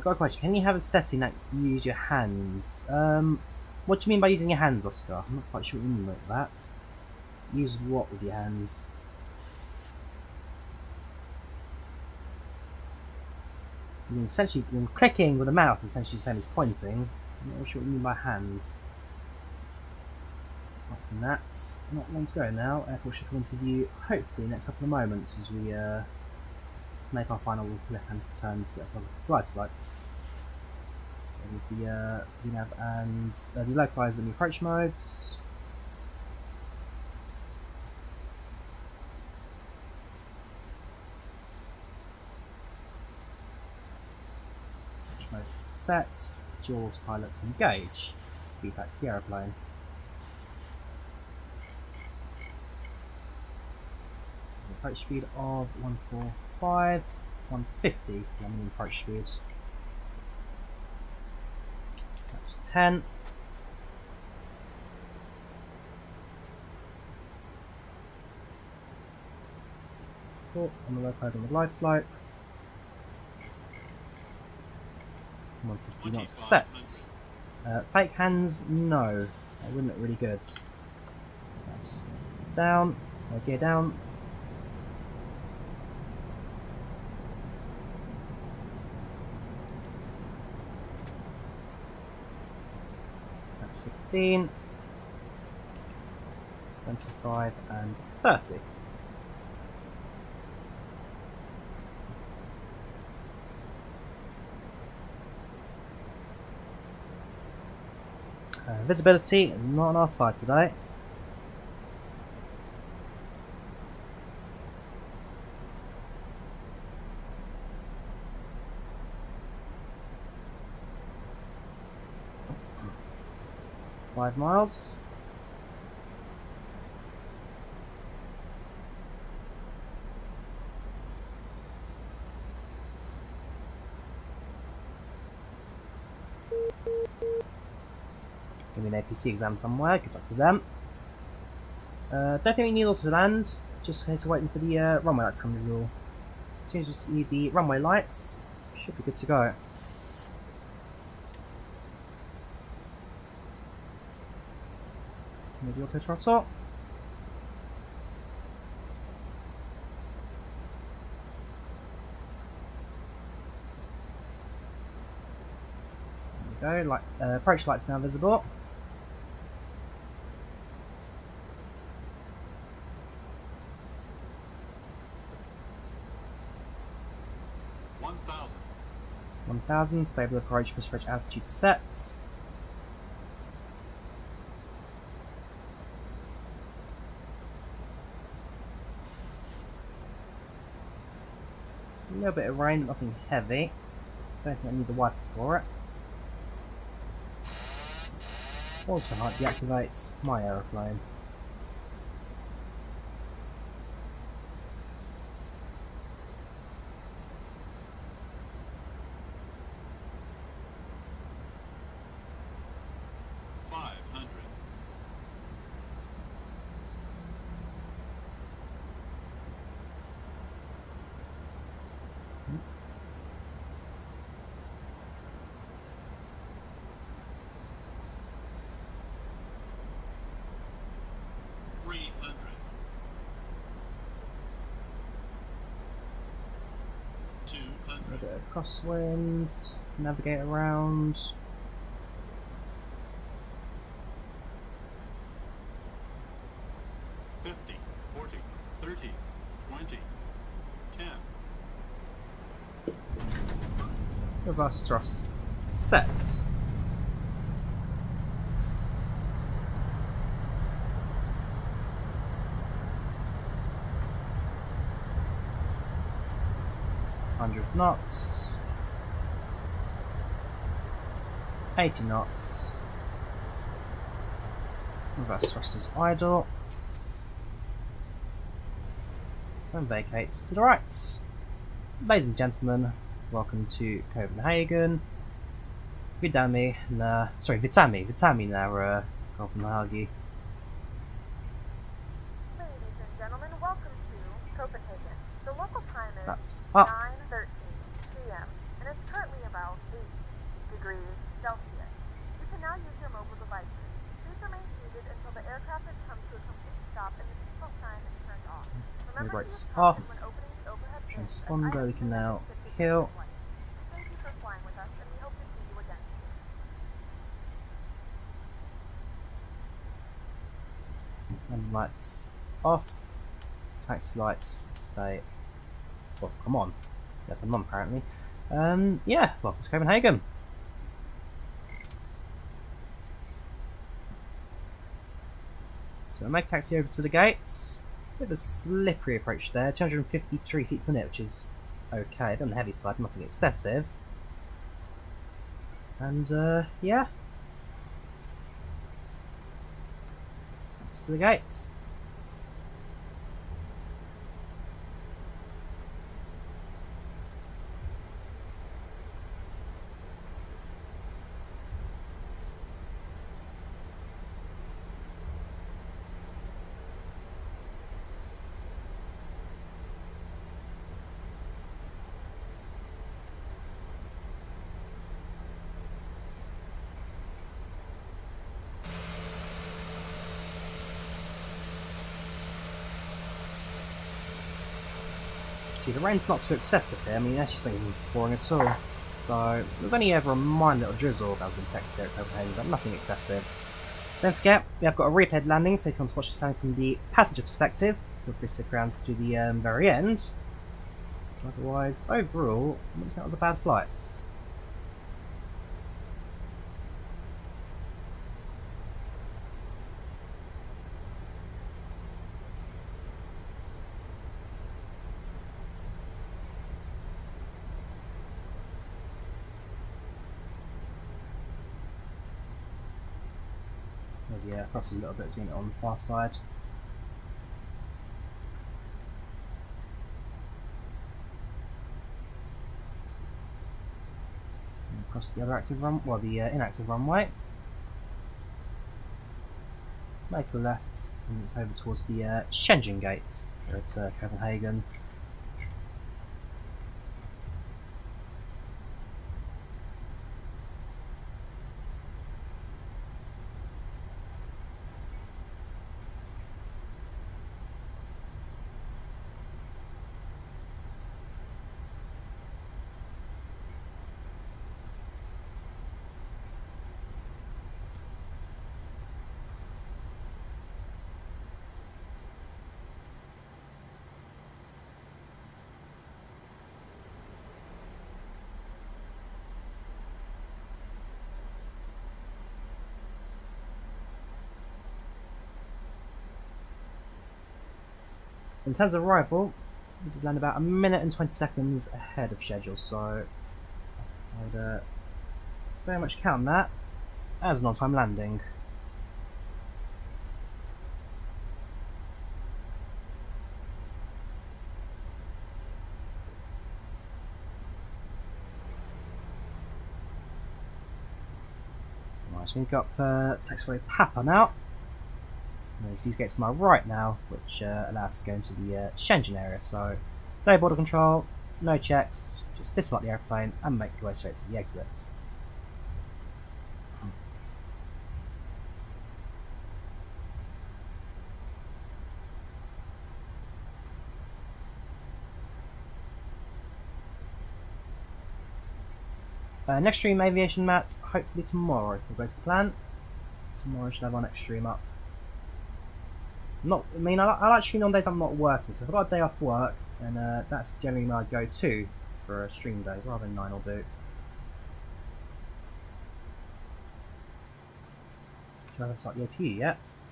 Got a question. Can you have a setting that you use your hands? What do you mean by using your hands, Oscar? I'm not quite sure what you mean by that. Use what with your hands? I mean, essentially, clicking with a mouse is essentially the same as pointing. I'm not sure what you mean by hands. And that's not long to go now. Airport should come into view hopefully in the next couple of moments as we make our final left-hand turn to get ourselves right side. With the nav and the localizer and the approach modes. Approach mode set. Jaws pilots engage. Speed back to the aeroplane. Approach speed of 145, 150 minimum approach speed. That's 10. Cool. On the left side on the glide slope. 150 knots set. Fake hands, no. That wouldn't look really good. That's down. Gear down. That's 15. 25 and 30. Visibility, not on our side today. Five miles. Give me an APC exam somewhere, good luck to them. Don't think we need all to land, just in case we're waiting for the runway lights to come visible. As soon as you see the runway lights, should be good to go. Maybe auto throttle. There we go, approach lights now visible. Stable approach, push approach altitude sets. A little bit of rain, nothing heavy. Don't think I need the wipers for it. Also height deactivates my aeroplane. A bit of crosswinds, navigate around. 50, 40, 30, 20, 10. Reverse thrust set. knots, 80 knots, reverse thrusters idle, and vacates to the right. Ladies and gentlemen, welcome to Copenhagen. Witamy na Copenhagen. Ladies and gentlemen, welcome to Copenhagen. The local time is That's up. 9:13 p.m. and it's currently about 8 degrees Celsius. You can now use your mobile devices. Please remain seated until the aircraft has come to a complete stop and the seatbelt sign is turned off. Remember to use off. caution when opening the overhead bins, as Transponder we items can may now be shifted kill. to the right. Thank you for flying with us and we hope to see you again soon. And lights off. Taxi lights stay. Well, come on. That's a mum apparently. Yeah, welcome to Copenhagen. So we'll make a taxi over to the gates. Bit of a slippery approach there. 253 feet per minute, which is okay. On the heavy side, nothing excessive. And yeah. That's to the gates. See, the rain's not too excessive here. I mean, it's just not even pouring at all. So, there's only ever a minor little drizzle that has been texted here at Copenhagen, but nothing excessive. Don't forget, we have got a replayed landing, so if you want to watch this landing from the passenger perspective, feel free to stick around to the very end. Otherwise, overall, I wouldn't say that was a bad flight. Yeah, perhaps a little bit between it on the far side. And across the other active run, well, the inactive runway. Make a left, and it's over towards the Shenzhen gates here at Copenhagen. In terms of arrival, we did land about 1 minute and 20 seconds ahead of schedule, so I would very much count that as an on-time landing. Right, so we've got taxiway Papa now. There's these gates to my right now, which allow us to go into the Shenzhen area. So, no border control, no checks, just disembark the airplane and make your way straight to the exit. Next stream aviation mat, hopefully tomorrow if all goes to plan. Tomorrow should have our next stream up. I mean, I like streaming on days I'm not working, so if I've got a day off work, and that's generally my go-to for a stream day, rather than 9 will do. I haven't started the APU yet.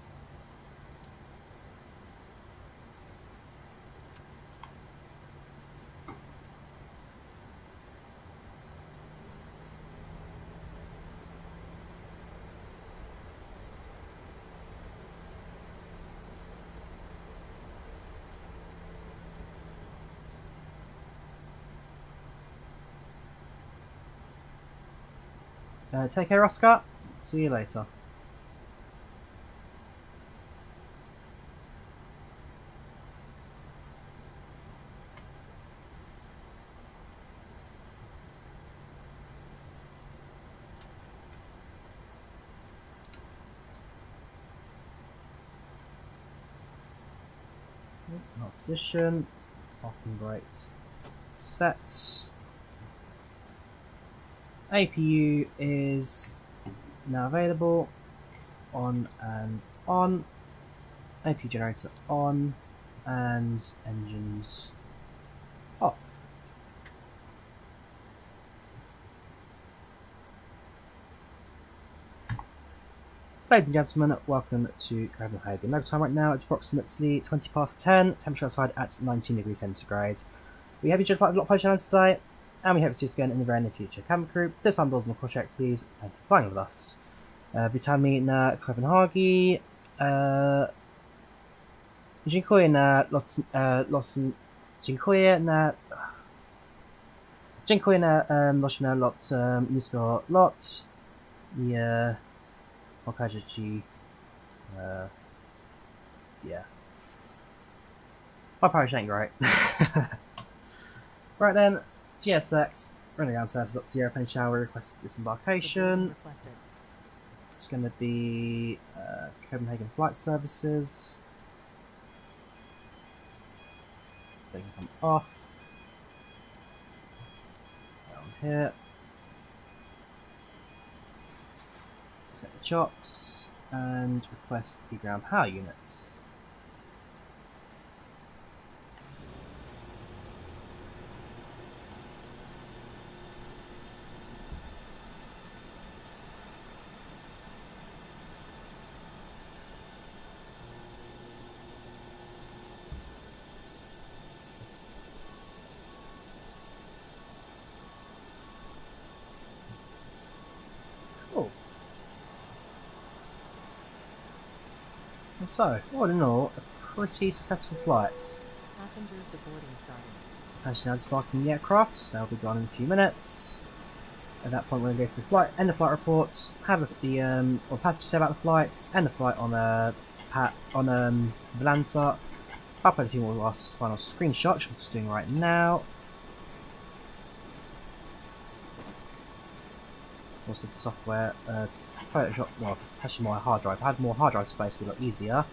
Take care, Oscar. See you later. Position, parking brakes set. APU is now available. On and on. APU generator on, and engines off. Ladies and gentlemen, welcome to Copenhagen. Local time right now it's approximately 20 past 10, temperature outside at 19 degrees centigrade. We have you just flight of LOT Polish Airlines today, and we hope to do this again in the very near future. Cabin crew, this on board on the cross check, please. Thank you for flying with us. Witamy na Copenhagen. Dziękuję na lot nisko lot i pokażę ci yeah. My Polish ain't great. Right then, GSX, running down service up to the airplane shower, request disembarkation. It's going to be Copenhagen flight services. They can come off. Down here. Set the chocks and request the ground power units. So, all in all, a pretty successful flight. Passengers boarding starting. Passengers now disembarking the aircraft, they'll be gone in a few minutes. At that point we're going to go through the flight, end the flight reports, have a look at the what passengers say about the flights, end the flight on Volanta, upload a few more last final screenshots, which I'm just doing right now. Also the software, Photoshop, well, actually my hard drive. If I had more hard drive space, it would be a lot easier.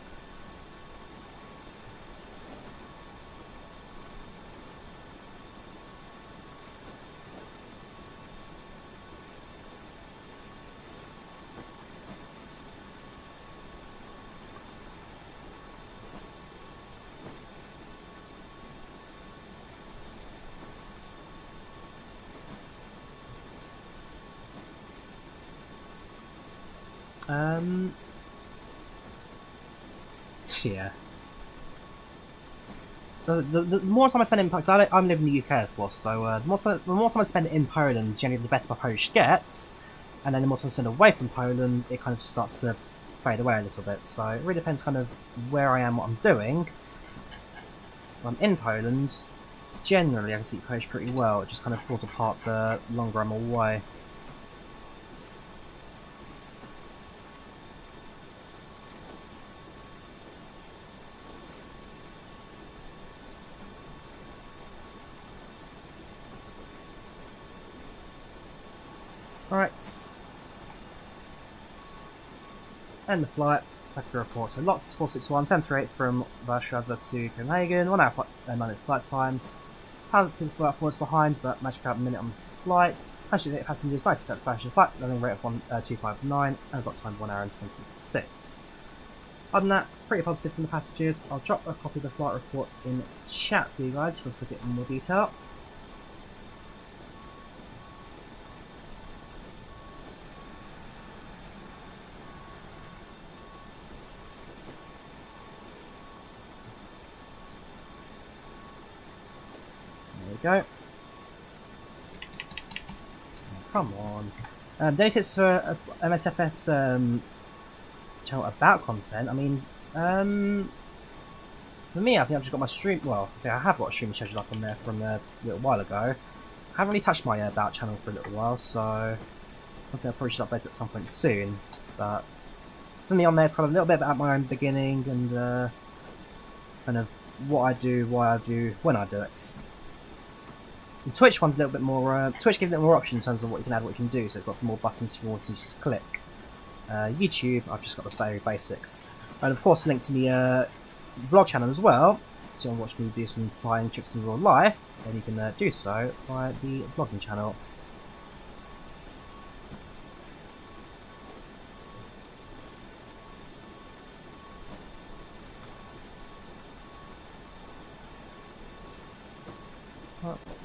Yeah. The more time I spend in Poland, because I'm living in the UK of course, so the more time I spend in Poland, generally the better my Polish gets, and then the more time I spend away from Poland, it kind of starts to fade away a little bit, so it really depends kind of where I am, what I'm doing. When I'm in Poland, generally I can speak Polish pretty well, it just kind of falls apart the longer I'm away. Alright. End the flight. Sector report. So LOTS 461, 738 from Warsaw to Copenhagen. 1 hour 9 minutes flight time. Pilot to the flight forwards behind, but matched about a minute on the flight. Actually, passengers 90 satisfaction flight. Landing rate of 259, and I've got time 1 hour and 26. Other than that, pretty positive from the passengers. I'll drop a copy of the flight reports in chat for you guys if you want to look at it in more detail. There we go. Oh, come on. The tips for MSFS channel about content. I mean, for me, I think I've just got my stream. Well, I think I have got a stream scheduled up on there from a little while ago. I haven't really touched my about channel for a little while, so something I probably should update at some point soon. But for me, on there, it's kind of a little bit about my own beginning and kind of what I do, why I do, when I do it. The Twitch one's a little bit more. Twitch gives a bit more options in terms of what you can add, what you can do. So it's got more buttons if you want to just click. YouTube, I've just got the very basics, and of course, a link to my vlog channel as well. So you want to watch me do some flying trips in real life, then you can do so via the vlogging channel.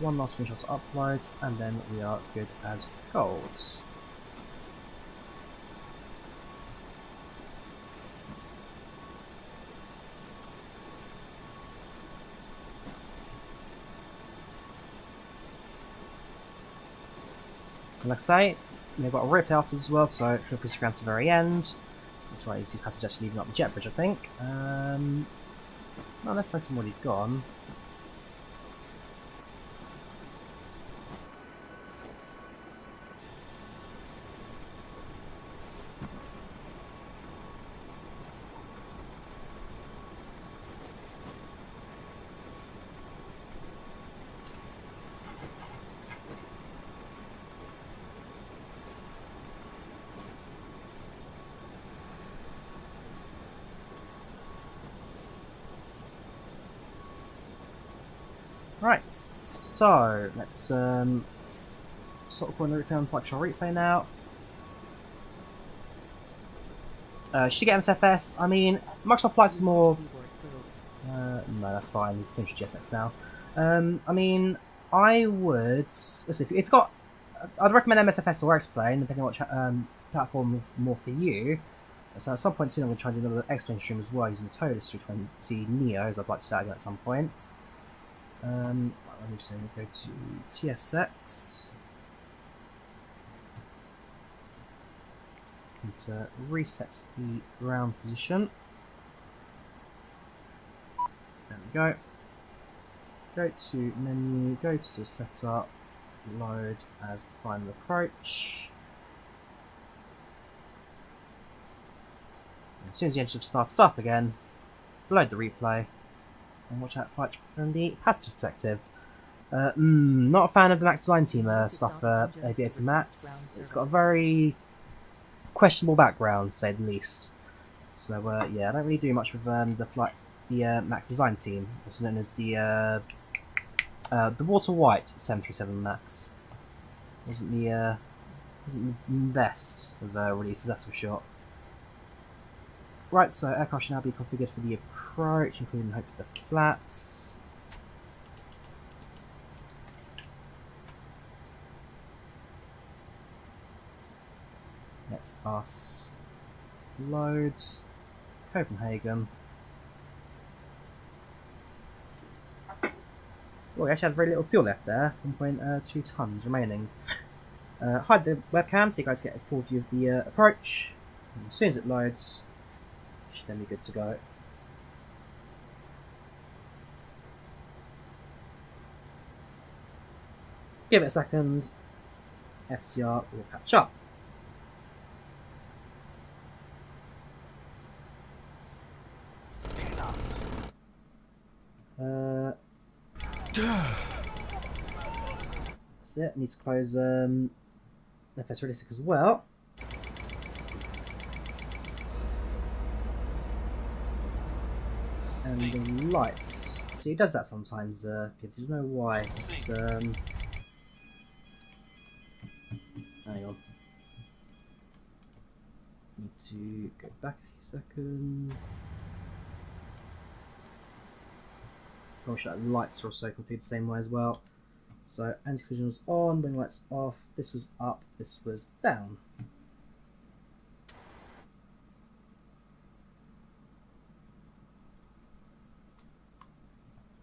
One last screenshot to upload, and then we are good as gold. And like I say, they've got a replay afterwards as well, so feel free to stick around to the very end. That's right, you see passengers leaving up the jet bridge, I think. No, let's find somebody gone. Right, so let's sort of put the route down FlightControlReplay now. Should you get MSFS? I mean, Microsoft Flights is more. No, that's fine. We can finish GSX now. I mean, I would. Let's see, if you've got, I'd recommend MSFS or X-Plane, depending on what platform is more for you. So at some point soon, I'm going to try and do another X-Plane stream as well using the TOTUS 320 Neo, as I'd like to do that again at some point. I'm just going to go to TSX and reset the ground position. There we go. Go to menu, go to setup, load as final approach. And as soon as the engine starts up again, load the replay. And watch out flights from the passenger perspective. Not a fan of the Mac design team stuff, Aviator Mats. It's got a very questionable background, to say the least. So yeah, I don't really do much with the Mac design team, also known as the Water White 737 Max. Wasn't the best of releases, that's for sure. Right, so aircraft should now be configured for the approach, including hopefully the flaps. Let us load Copenhagen. Oh, we actually have very little fuel left there, 1.2 tons remaining. Hide the webcam so you guys get a full view of the approach. And as soon as it loads, it should then be good to go. Give it a second, FCR will catch up. That's it, need to close FS Realistic as well. And the lights. See, it does that sometimes, people. I don't know why. It's, hang on. Need to go back a few seconds. Gosh, that lights are also configured the same way as well. So anti-collision was on, wing lights off, this was up, this was down.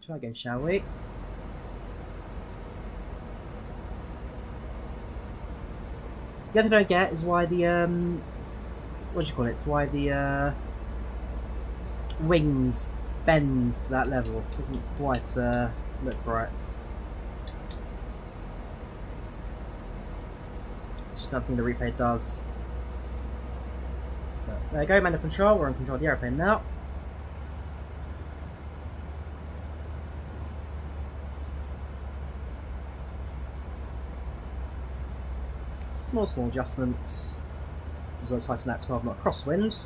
Try again, shall we? The other thing I don't get is why the what do you call it? Why the wings bends to that level. Doesn't quite look right. It's just nothing the replay does. But there you go, manual control. We're in control of the airplane now. Small adjustments, as well as tightening that 12 knot crosswind.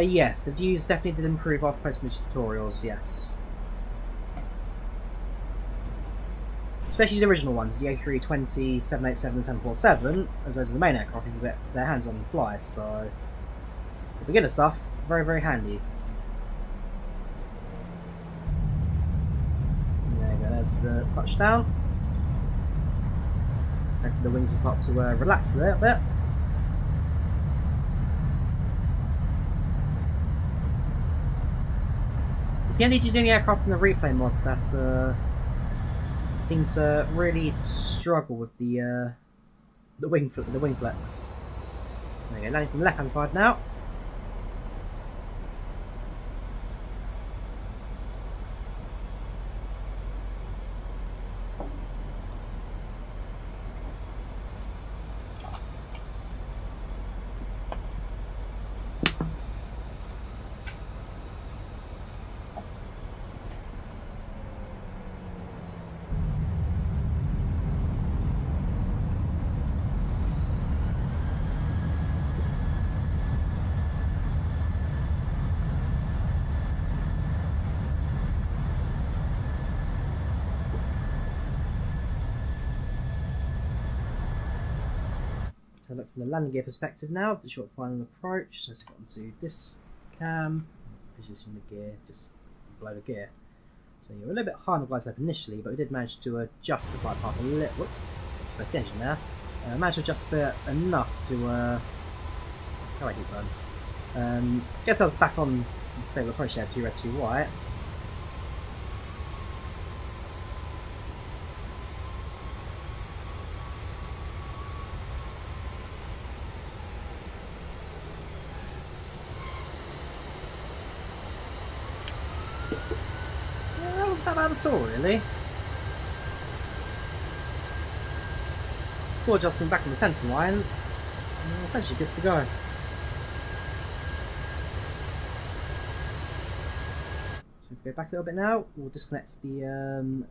Yes, the views definitely did improve after posting the tutorials, yes. Especially the original ones, the A320, 787 and 747, as those are the main aircraft you can get their hands on and fly, so the beginner stuff, very, very handy. There you go, there's the touchdown. Hopefully the wings will start to relax a little bit. The PMDG is the only aircraft in the replay mods that seem to really struggle with the wing flex. There you go, landing from the left hand side now. So look from the landing gear perspective now, the short final approach. So let's go onto this cam, position the gear, just below the gear. So you're a little bit high on the glide slope initially, but we did manage to adjust the glide path a little. Whoops, press the engine there. Managed to adjust it enough to. How do I keep going? Guess I was back on stable approach there, 2 red, 2 white. Not bad at all, really. Still adjusting back in the centre line. Essentially good to go. So if we go back a little bit now, we'll disconnect the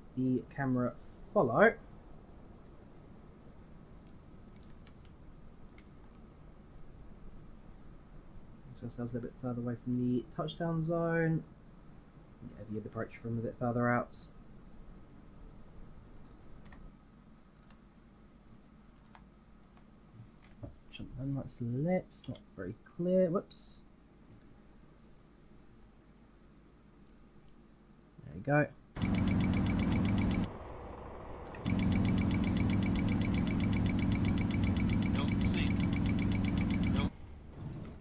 camera follow. So ourselves a little bit further away from the touchdown zone. Yeah, the approach from a bit further out. Jump down, lights lit, not very clear. Whoops. There you go. There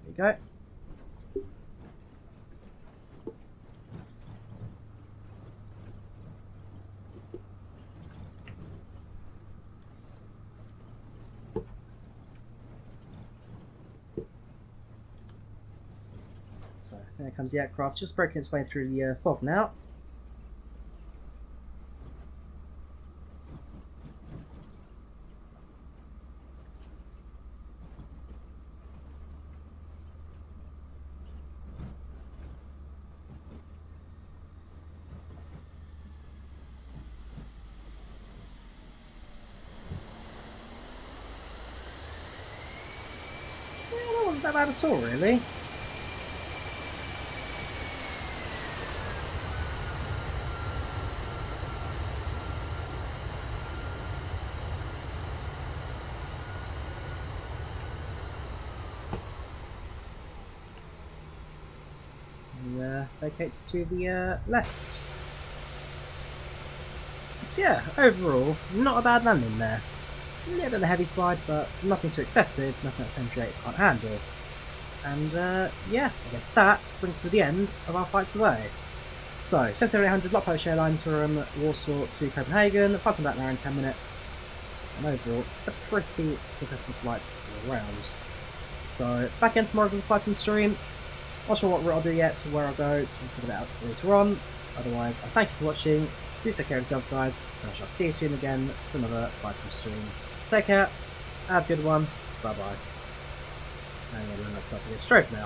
you go. There comes the aircraft, just breaking its way through the fog now. Yeah, that wasn't that bad at all, really. vacates to the left. So yeah, overall, not a bad landing there. A little bit of a heavy slide, but nothing too excessive, nothing that 738 can't handle. And yeah, I guess that brings us to the end of our flights away. So, 7800 LOT Polish Airlines from Warsaw to Copenhagen, flight back there in 10 minutes. And overall, a pretty successful flights all around. So, back in tomorrow for the flights and stream. Not sure what route I'll do yet, to where I'll go, I'll figure that out later on. Otherwise, I thank you for watching, do take care of yourselves guys, and I shall see you soon again for another flights and stream. Take care, have a good one, bye bye. And yeah, let's go to the strobes now.